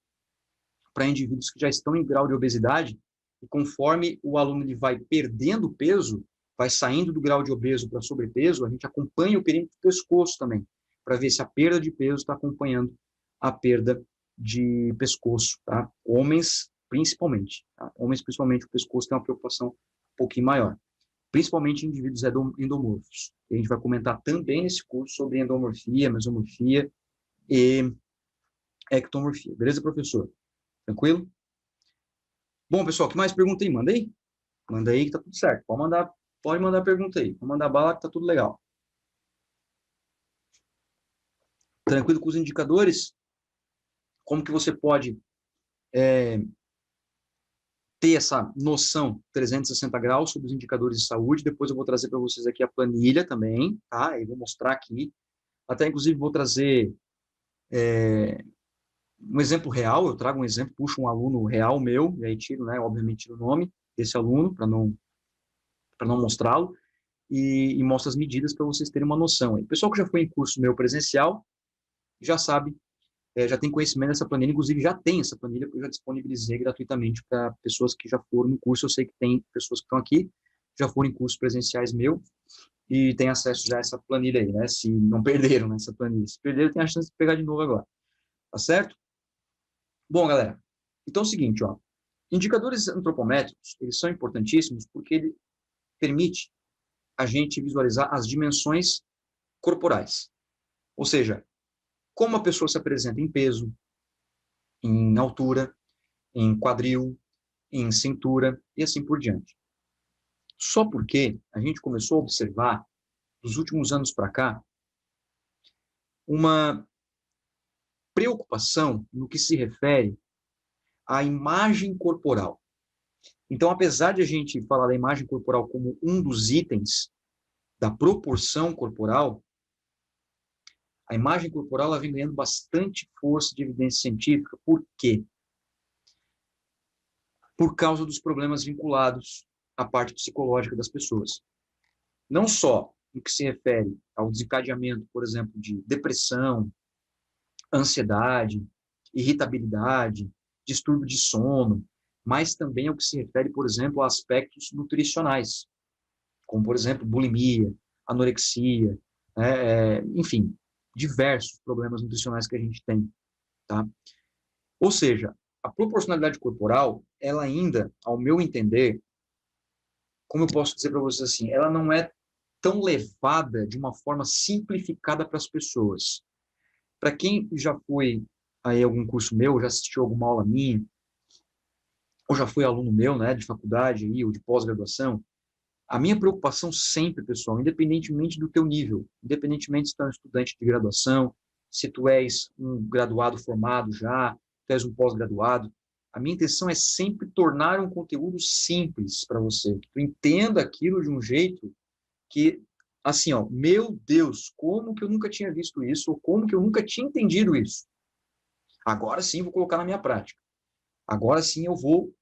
S1: para indivíduos que já estão em grau de obesidade, e conforme o aluno ele vai perdendo peso, vai saindo do grau de obeso para sobrepeso, a gente acompanha o perímetro do pescoço também, para ver se a perda de peso está acompanhando a perda de pescoço, tá? Homens, principalmente, tá? Homens, principalmente, o pescoço tem uma preocupação um pouquinho maior, principalmente em indivíduos endomorfos. E a gente vai comentar também nesse curso sobre endomorfia, mesomorfia e ectomorfia. Beleza, professor? Tranquilo? Bom, pessoal, que mais pergunta aí? Manda aí. Manda aí que tá tudo certo. Pode mandar pergunta aí. Pode mandar bala que tá tudo legal. Tranquilo com os indicadores? Como que você pode ter essa noção 360 graus sobre os indicadores de saúde? Depois eu vou trazer para vocês aqui a planilha também, tá? E vou mostrar aqui. Até, inclusive, vou trazer um exemplo real. Eu trago um exemplo, puxo um aluno real meu, e aí tiro, né? Obviamente, tiro o nome desse aluno para não mostrá-lo. E mostro as medidas para vocês terem uma noção. O pessoal que já foi em curso meu presencial já sabe, já tem conhecimento dessa planilha, inclusive já tem essa planilha, porque eu já disponibilizei gratuitamente para pessoas que já foram no curso. Eu sei que tem pessoas que estão aqui, já foram em cursos presenciais meu e têm acesso já a essa planilha aí, né? Se não perderam nessa planilha. Se perderam, tem a chance de pegar de novo agora. Tá certo? Bom, galera, então é o seguinte, ó. Indicadores antropométricos, eles são importantíssimos porque ele permite a gente visualizar as dimensões corporais. Ou seja, como a pessoa se apresenta em peso, em altura, em quadril, em cintura e assim por diante. Só porque a gente começou a observar, dos últimos anos para cá, uma preocupação no que se refere à imagem corporal. Então, apesar de a gente falar da imagem corporal como um dos itens da proporção corporal, a imagem corporal ela vem ganhando bastante força de evidência científica. Por quê? Por causa dos problemas vinculados à parte psicológica das pessoas. Não só no que se refere ao desencadeamento, por exemplo, de depressão, ansiedade, irritabilidade, distúrbio de sono, mas também ao que se refere, por exemplo, a aspectos nutricionais, como, por exemplo, bulimia, anorexia, enfim, diversos problemas nutricionais que a gente tem, tá? Ou seja, a proporcionalidade corporal, ela ainda, ao meu entender, como eu posso dizer para vocês assim, ela não é tão levada de uma forma simplificada para as pessoas. Para quem já foi a algum curso meu, já assistiu alguma aula minha, ou já foi aluno meu, né, de faculdade aí, ou de pós-graduação, a minha preocupação sempre, pessoal, independentemente do teu nível, independentemente se tu é um estudante de graduação, se tu és um graduado formado já, tu és um pós-graduado, a minha intenção é sempre tornar um conteúdo simples para você, que tu entenda aquilo de um jeito que, assim, ó, meu Deus, como que eu nunca tinha visto isso, ou como que eu nunca tinha entendido isso. Agora sim vou colocar na minha prática. Agora sim eu vou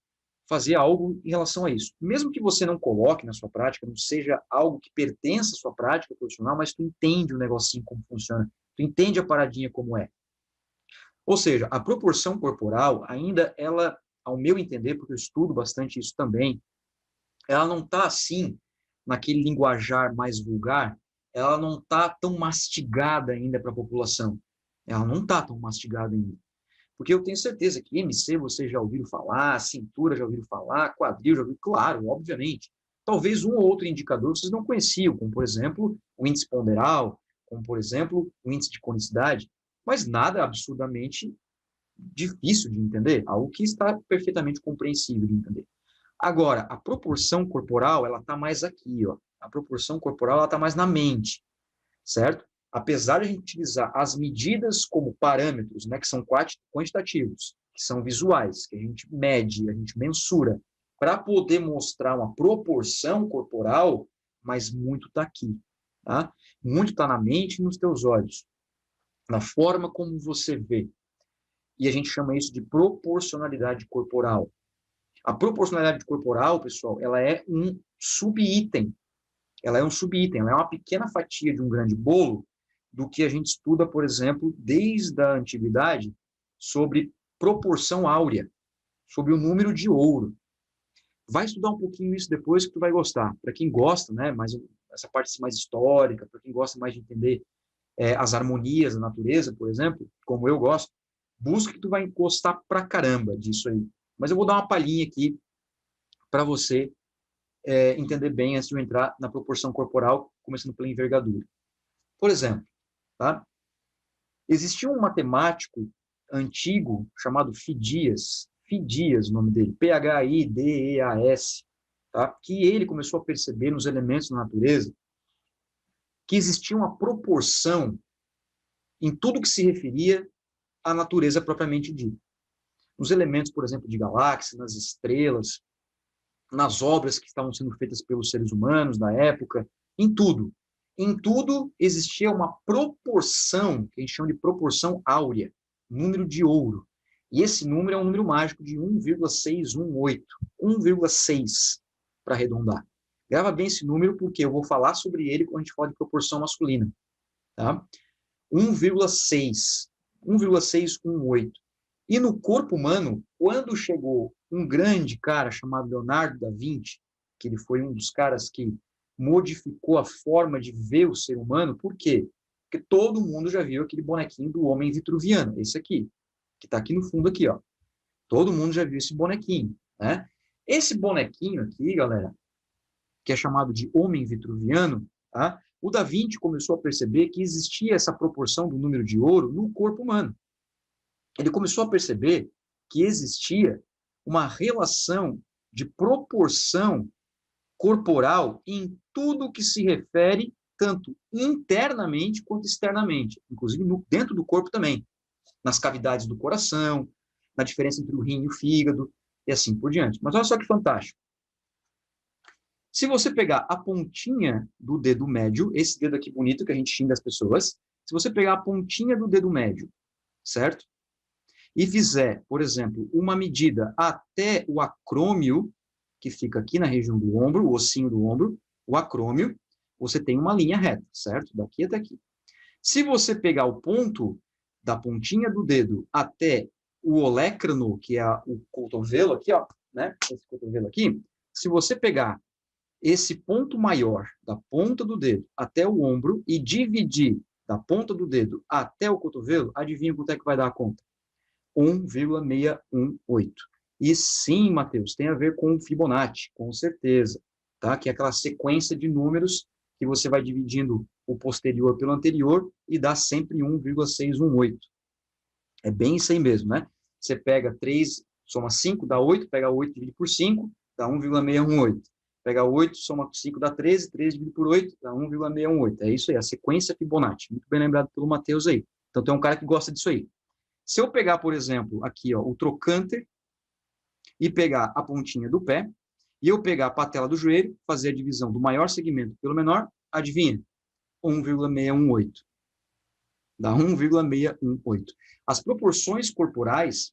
S1: fazer algo em relação a isso. Mesmo que você não coloque na sua prática, não seja algo que pertença à sua prática profissional, mas tu entende o negocinho como funciona, tu entende a paradinha como é. Ou seja, a proporção corporal ainda, ela, ao meu entender, porque eu estudo bastante isso também, ela não está assim, naquele linguajar mais vulgar, ela não está tão mastigada ainda para a população. Ela não está tão mastigada ainda. Porque eu tenho certeza que MC vocês já ouviram falar, cintura já ouviram falar, quadril já ouviram, claro, obviamente. Talvez um ou outro indicador vocês não conheciam, como, por exemplo, o índice ponderal, como, por exemplo, o índice de conicidade, mas nada absurdamente difícil de entender, algo que está perfeitamente compreensível de entender. Agora, a proporção corporal, ela está mais aqui, ó. A proporção corporal, ela está mais na mente, certo? Apesar de a gente utilizar as medidas como parâmetros, né, que são quantitativos, que são visuais, que a gente mede, a gente mensura, para poder mostrar uma proporção corporal, mas muito está aqui, tá? Muito está na mente e nos teus olhos, na forma como você vê. E a gente chama isso de proporcionalidade corporal. A proporcionalidade corporal, pessoal, ela é um subitem. Ela é um subitem, ela é uma pequena fatia de um grande bolo do que a gente estuda, por exemplo, desde a antiguidade, sobre proporção áurea, sobre o número de ouro. Vai estudar um pouquinho isso depois que tu vai gostar. Para quem gosta, né, mais essa parte mais histórica, para quem gosta mais de entender as harmonias da natureza, por exemplo, como eu gosto, busca que tu vai gostar pra caramba disso aí. Mas eu vou dar uma palhinha aqui para você entender bem antes de eu entrar na proporção corporal, começando pela envergadura. Por exemplo, tá? Existia um matemático antigo chamado Fidias, o nome dele, Phidias, tá? Que ele começou a perceber nos elementos da natureza que existia uma proporção em tudo que se referia à natureza propriamente dita. Nos elementos, por exemplo, de galáxias, nas estrelas, nas obras que estavam sendo feitas pelos seres humanos da época, em tudo. Em tudo existia uma proporção, que a gente chama de proporção áurea, número de ouro. E esse número é um número mágico de 1,618. 1,6, para arredondar. Grava bem esse número, porque eu vou falar sobre ele quando a gente fala de proporção masculina. Tá? 1,6. 1,618. E no corpo humano, quando chegou um grande cara chamado Leonardo da Vinci, que ele foi um dos caras que modificou a forma de ver o ser humano. Por quê? Porque todo mundo já viu aquele bonequinho do homem vitruviano, esse aqui, que está aqui no fundo aqui, ó. Todo mundo já viu esse bonequinho, né? Esse bonequinho aqui, galera, que é chamado de homem vitruviano, tá? O Da Vinci começou a perceber que existia essa proporção do número de ouro no corpo humano. Ele começou a perceber que existia uma relação de proporção corporal em tudo que se refere tanto internamente quanto externamente, inclusive dentro do corpo também, nas cavidades do coração, na diferença entre o rim e o fígado, e assim por diante. Mas olha só que fantástico. Se você pegar a pontinha do dedo médio, esse dedo aqui bonito que a gente xinga as pessoas, se você pegar a pontinha do dedo médio, certo? E fizer, por exemplo, uma medida até o acrômio, que fica aqui na região do ombro, o ossinho do ombro, o acrômio, você tem uma linha reta, certo? Daqui até aqui. Se você pegar o ponto da pontinha do dedo até o olecrano, que é o cotovelo aqui, ó, né? Esse cotovelo aqui, se você pegar esse ponto maior da ponta do dedo até o ombro e dividir da ponta do dedo até o cotovelo, adivinha quanto é que vai dar a conta? 1,618. E sim, Matheus, tem a ver com o Fibonacci, com certeza, tá? Que é aquela sequência de números que você vai dividindo o posterior pelo anterior e dá sempre 1,618. É bem isso aí mesmo, né? Você pega 3, soma 5, dá 8, pega 8, divide por 5, dá 1,618. Pega 8, soma 5, dá 13, 13 dividido por 8, dá 1,618. É isso aí, a sequência Fibonacci. Muito bem lembrado pelo Matheus aí. Então, tem um cara que gosta disso aí. Se eu pegar, por exemplo, aqui, ó, o trocânter, e pegar a pontinha do pé, e eu pegar a patela do joelho, fazer a divisão do maior segmento pelo menor, adivinha? 1,618. Dá 1,618. As proporções corporais,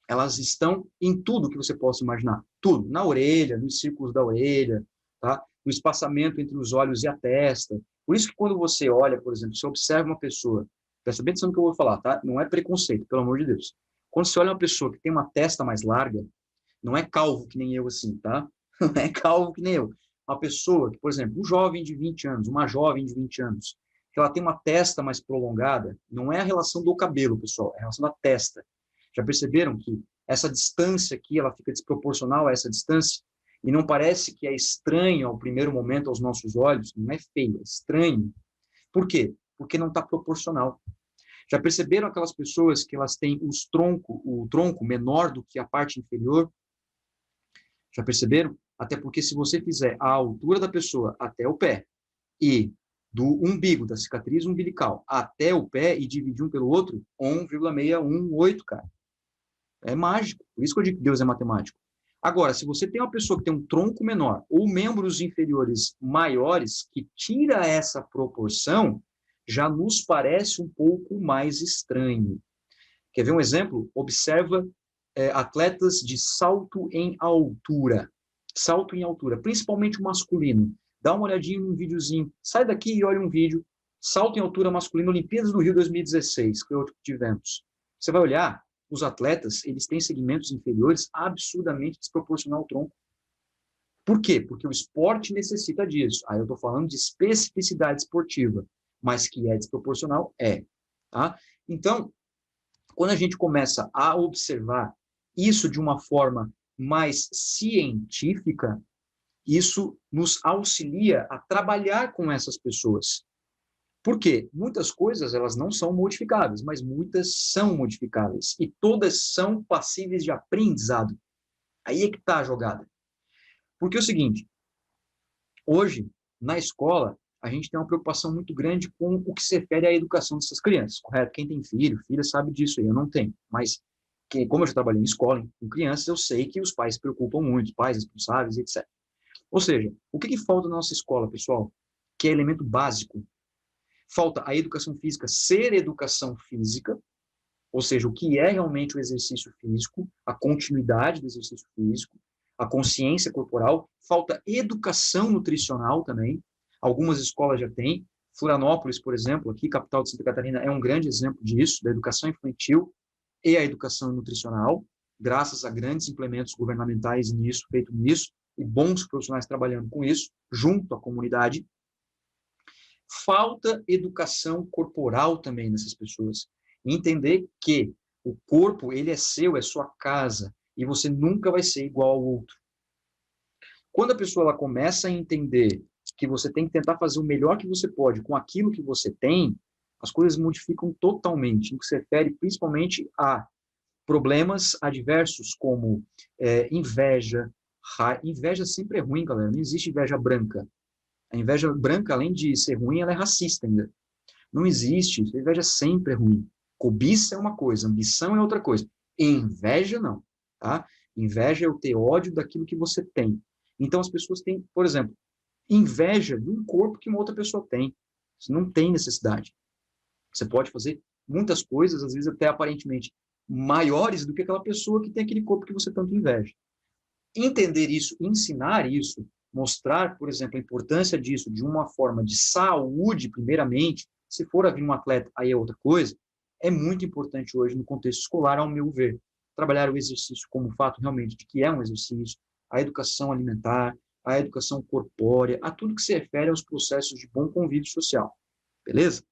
S1: elas estão em tudo que você possa imaginar. Tudo. Na orelha, nos círculos da orelha, tá? No espaçamento entre os olhos e a testa. Por isso que quando você olha, por exemplo, você observa uma pessoa, presta bem atenção no que eu vou falar, tá? Não é preconceito, pelo amor de Deus. Quando você olha uma pessoa que tem uma testa mais larga, não é calvo que nem eu assim, tá? Não é calvo que nem eu. Uma pessoa que, por exemplo, um jovem de 20 anos, uma jovem de 20 anos, que ela tem uma testa mais prolongada, não é a relação do cabelo, pessoal, é a relação da testa. Já perceberam que essa distância aqui, ela fica desproporcional a essa distância? E não parece que é estranho ao primeiro momento aos nossos olhos? Não é feio, é estranho. Por quê? Porque não está proporcional. Já perceberam aquelas pessoas que elas têm o tronco menor do que a parte inferior? Já perceberam? Até porque se você fizer a altura da pessoa até o pé e do umbigo, da cicatriz umbilical até o pé e dividir um pelo outro, 1,618, cara. É mágico. Por isso que eu digo que Deus é matemático. Agora, se você tem uma pessoa que tem um tronco menor ou membros inferiores maiores, que tira essa proporção, já nos parece um pouco mais estranho. Quer ver um exemplo? Observa atletas de salto em altura. Salto em altura, principalmente o masculino. Dá uma olhadinha num videozinho. Sai daqui e olha um vídeo. Salto em altura masculino, Olimpíadas do Rio 2016, que é outro que tivemos. Você vai olhar, os atletas, eles têm segmentos inferiores absurdamente desproporcional ao tronco. Por quê? Porque o esporte necessita disso. Aí eu estou falando de especificidade esportiva, mas que é desproporcional, é. Tá? Então, quando a gente começa a observar isso de uma forma mais científica, isso nos auxilia a trabalhar com essas pessoas. Por quê? Muitas coisas elas não são modificáveis, mas muitas são modificáveis. E todas são passíveis de aprendizado. Aí é que está a jogada. Porque é o seguinte, hoje, na escola, a gente tem uma preocupação muito grande com o que se refere à educação dessas crianças, correto? Quem tem filho, filha, sabe disso aí, eu não tenho. Mas, como eu já trabalhei em escola, com crianças, eu sei que os pais se preocupam muito, os pais responsáveis, etc. Ou seja, o que falta na nossa escola, pessoal? Que é elemento básico. Falta a educação física ser educação física, ou seja, o que é realmente o exercício físico, a continuidade do exercício físico, a consciência corporal. Falta educação nutricional também. Algumas escolas já têm. Florianópolis, por exemplo, aqui, capital de Santa Catarina, é um grande exemplo disso, da educação infantil e a educação nutricional, graças a grandes implementos governamentais nisso, feito nisso, e bons profissionais trabalhando com isso, junto à comunidade. Falta educação corporal também nessas pessoas. Entender que o corpo, ele é seu, é sua casa, e você nunca vai ser igual ao outro. Quando a pessoa ela começa a entender que você tem que tentar fazer o melhor que você pode com aquilo que você tem, as coisas modificam totalmente, no que se refere principalmente a problemas adversos como inveja. Inveja sempre é ruim, galera. Não existe inveja branca. A inveja branca, além de ser ruim, ela é racista ainda. Não existe. A inveja sempre é ruim. Cobiça é uma coisa, ambição é outra coisa. Inveja, não. Tá? Inveja é eu ter ódio daquilo que você tem. Então, as pessoas têm, por exemplo, inveja de um corpo que uma outra pessoa tem. Você não tem necessidade. Você pode fazer muitas coisas, às vezes até aparentemente maiores do que aquela pessoa que tem aquele corpo que você tanto inveja. Entender isso, ensinar isso, mostrar, por exemplo, a importância disso de uma forma de saúde, primeiramente, se for haver um atleta, aí é outra coisa, é muito importante hoje no contexto escolar, ao meu ver. Trabalhar o exercício como fato realmente de que é um exercício, a educação alimentar, a educação corpórea, a tudo que se refere aos processos de bom convívio social. Beleza?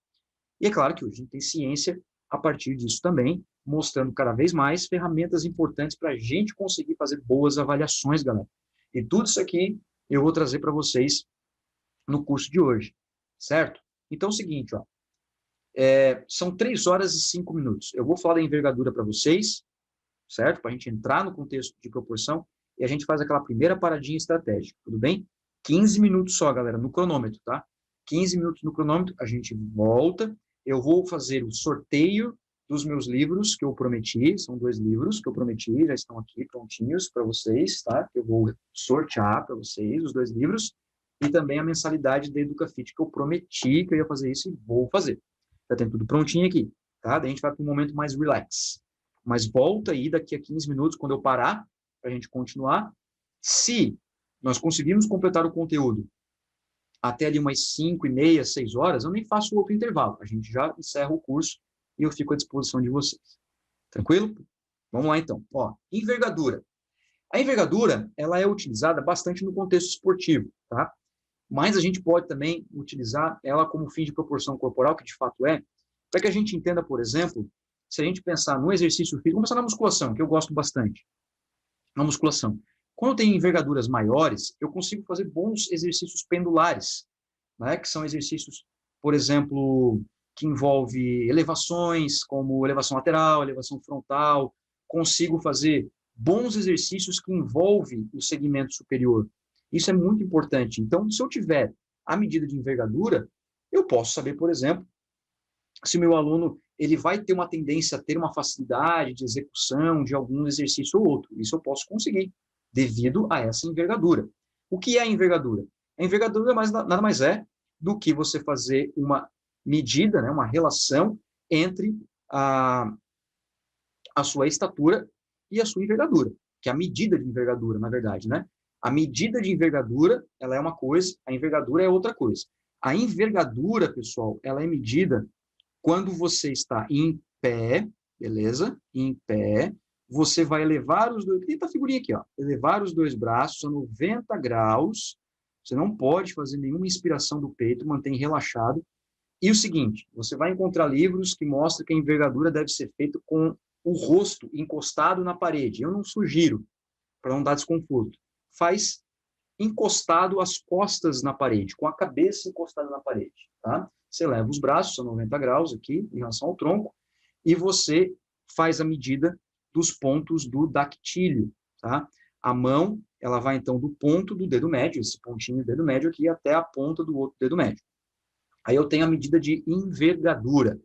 S1: E é claro que hoje a gente tem ciência a partir disso também, mostrando cada vez mais ferramentas importantes para a gente conseguir fazer boas avaliações, galera. E tudo isso aqui eu vou trazer para vocês no curso de hoje, certo? Então é o seguinte, ó, são 3 horas e 5 minutos. Eu vou falar da envergadura para vocês, certo? Para a gente entrar no contexto de proporção e a gente faz aquela primeira paradinha estratégica, tudo bem? 15 minutos só, galera, no cronômetro, tá? 15 minutos no cronômetro, a gente volta. Eu vou fazer o sorteio dos meus livros que eu prometi, são 2 livros que eu prometi, já estão aqui prontinhos para vocês, tá? Eu vou sortear para vocês os 2 livros e também a mensalidade da EducaFit que eu prometi que eu ia fazer isso e vou fazer. Já tem tudo prontinho aqui, tá? Daí a gente vai para um momento mais relax. Mas volta aí daqui a 15 minutos, quando eu parar, para a gente continuar. Se nós conseguirmos completar o conteúdo até ali umas 5h30, 6 horas, eu nem faço outro intervalo. A gente já encerra o curso e eu fico à disposição de vocês. Tranquilo? Vamos lá, então. Ó, envergadura. A envergadura, ela é utilizada bastante no contexto esportivo, tá? Mas a gente pode também utilizar ela como fim de proporção corporal, que de fato é, para que a gente entenda, por exemplo, se a gente pensar no exercício físico, vamos pensar na musculação, que eu gosto bastante. Na musculação. Quando eu tenho envergaduras maiores, eu consigo fazer bons exercícios pendulares, né? Que são exercícios, por exemplo, que envolve elevações, como elevação lateral, elevação frontal. Consigo fazer bons exercícios que envolvem o segmento superior. Isso é muito importante. Então, se eu tiver a medida de envergadura, eu posso saber, por exemplo, se o meu aluno ele vai ter uma tendência a ter uma facilidade de execução de algum exercício ou outro. Isso eu posso conseguir, devido a essa envergadura. O que é a envergadura? A envergadura nada mais é do que você fazer uma medida, né, uma relação entre a sua estatura e a sua envergadura, que é a medida de envergadura, na verdade, né? A medida de envergadura, ela é uma coisa, a envergadura é outra coisa. A envergadura, pessoal, ela é medida quando você está em pé, beleza? Em pé, você vai elevar os dois... Eita, a figurinha aqui, ó. Elevar os 2 braços a 90 graus. Você não pode fazer nenhuma inspiração do peito, mantém relaxado. E o seguinte, você vai encontrar livros que mostram que a envergadura deve ser feita com o rosto encostado na parede. Eu não sugiro, para não dar desconforto. Faz encostado as costas na parede, com a cabeça encostada na parede, tá? Você leva os braços a 90 graus aqui, em relação ao tronco, e você faz a medida dos pontos do dactílio, tá? A mão, ela vai então do ponto do dedo médio, esse pontinho do dedo médio aqui, até a ponta do outro dedo médio. Aí eu tenho a medida de envergadura.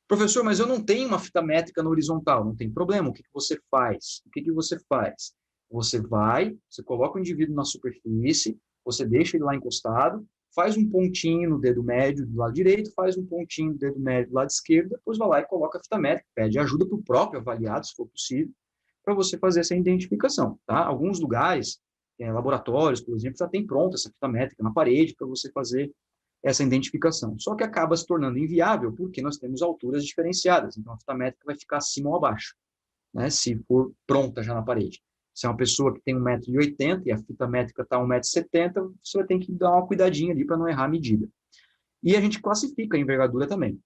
S1: Professor, mas eu não tenho uma fita métrica na horizontal. Não tem problema. O que você faz? O que você faz? Você coloca o indivíduo na superfície, você deixa ele lá encostado, faz um pontinho no dedo médio do lado direito, faz um pontinho no dedo médio do lado esquerdo, depois vai lá e coloca a fita métrica, pede ajuda para o próprio avaliado, se for possível, para você fazer essa identificação, tá? Alguns lugares, laboratórios, por exemplo, já tem pronta essa fita métrica na parede para você fazer essa identificação. Só que acaba se tornando inviável porque nós temos alturas diferenciadas, então a fita métrica vai ficar acima ou abaixo, né, se for pronta já na parede. Se é uma pessoa que tem 1,80 m e a fita métrica está 1,70 m, você vai ter que dar uma cuidadinha ali para não errar a medida. E a gente classifica a envergadura também.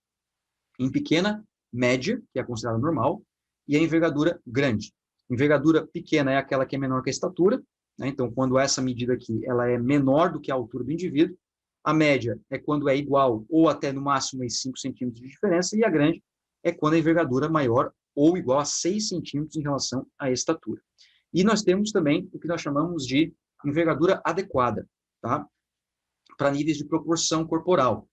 S1: Em pequena, média, que é considerada normal, e a envergadura grande. Envergadura pequena é aquela que é menor que a estatura, né? Então, quando essa medida aqui ela é menor do que a altura do indivíduo, a média é quando é igual ou até no máximo 5 centímetros de diferença, e a grande é quando a envergadura é maior ou igual a 6 centímetros em relação à estatura. E nós temos também o que nós chamamos de envergadura adequada, tá? Para níveis de proporção corporal.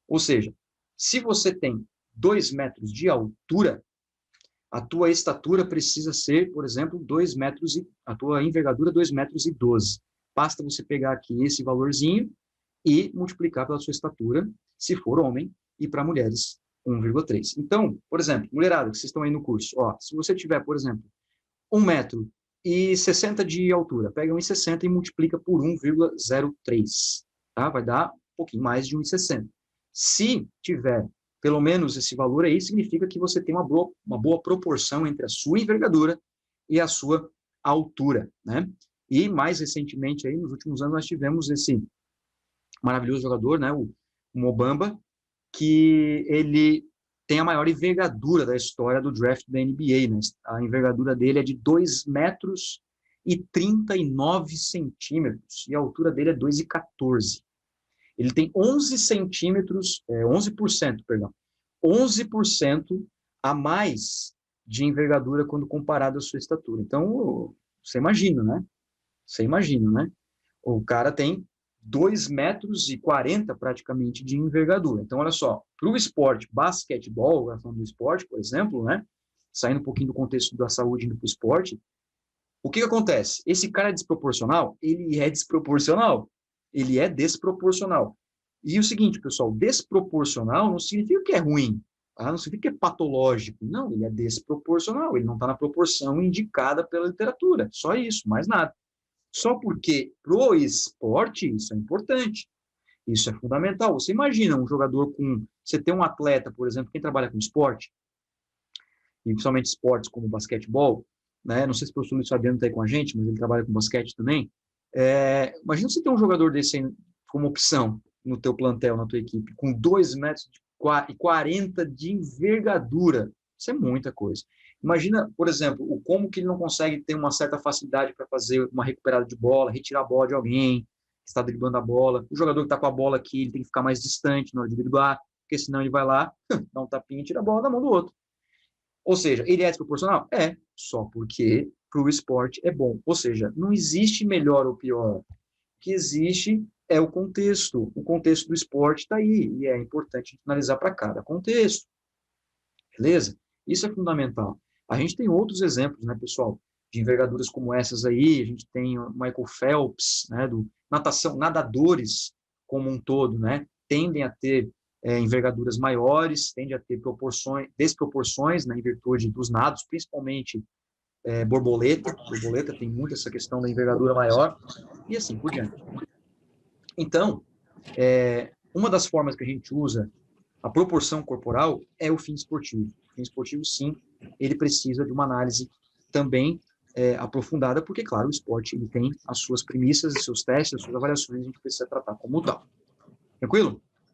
S1: Ou seja, se você tem 2 metros de altura, a tua estatura precisa ser, por exemplo, 2 metros a tua envergadura 2 metros e 12. Basta você pegar aqui esse valorzinho e multiplicar pela sua estatura, se for homem, e para mulheres, 1,3. Então, por exemplo, mulherada, que vocês estão aí no curso, ó, se você tiver, por exemplo, 1 metro e 60 de altura, pega 1,60 e multiplica por 1,03, tá? Vai dar um pouquinho mais de 1,60. Se tiver pelo menos esse valor aí, significa que você tem uma boa proporção entre a sua envergadura e a sua altura, né? E mais recentemente aí, nos últimos anos, nós tivemos esse maravilhoso jogador, né, o Mobamba, que ele tem a maior envergadura da história do draft da NBA, né? A envergadura dele é de 2 metros e 39 centímetros, e a altura dele é 2,14. Ele tem 11 centímetros, 11%, perdão, 11% a mais de envergadura quando comparado à sua estatura. Então, você imagina, né? Você imagina, né? O cara tem 2 metros e 40 praticamente de envergadura. Então, olha só, para o esporte, basquetebol, falando do esporte, por exemplo, né? Saindo um pouquinho do contexto da saúde indo para o esporte, o que acontece? Esse cara é desproporcional? Ele é desproporcional. Ele é desproporcional. E o seguinte, pessoal, desproporcional não significa que é ruim, tá? Não significa que é patológico. Não, ele é desproporcional. Ele não está na proporção indicada pela literatura. Só isso, mais nada. Só porque pro esporte isso é importante. Isso é fundamental. Você imagina um jogador com... Você tem um atleta, por exemplo, quem trabalha com esporte, e principalmente esportes como basquetebol, né? Não sei se o professor Luiz Fabiano está aí com a gente, mas ele trabalha com basquete também. Imagina você ter um jogador desse aí como opção no teu plantel, na tua equipe, com 2 metros e 40 de envergadura. Isso é muita coisa. Imagina, por exemplo, como que ele não consegue ter uma certa facilidade para fazer uma recuperada de bola, retirar a bola de alguém que está driblando a bola. O jogador que está com a bola aqui, ele tem que ficar mais distante na hora de driblar, porque senão ele vai lá, dá um tapinha e tira a bola da mão do outro. Ou seja, ele é desproporcional? É, só porque para o esporte é bom. Ou seja, não existe melhor ou pior. O que existe é o contexto. O contexto do esporte está aí, e é importante analisar para cada contexto. Beleza? Isso é fundamental. A gente tem outros exemplos, né, pessoal, de envergaduras como essas aí. A gente tem o Michael Phelps, né, do natação, nadadores como um todo, né, tendem a ter envergaduras maiores, tende a ter desproporções, né, em virtude dos nados, principalmente borboleta tem muito essa questão da envergadura maior, e assim por diante. Então, uma das formas que a gente usa a proporção corporal é o fim esportivo. O fim esportivo, sim, ele precisa de uma análise também aprofundada, porque, claro, o esporte ele tem as suas premissas, os seus testes, as suas avaliações, a gente precisa tratar como tal. Tranquilo?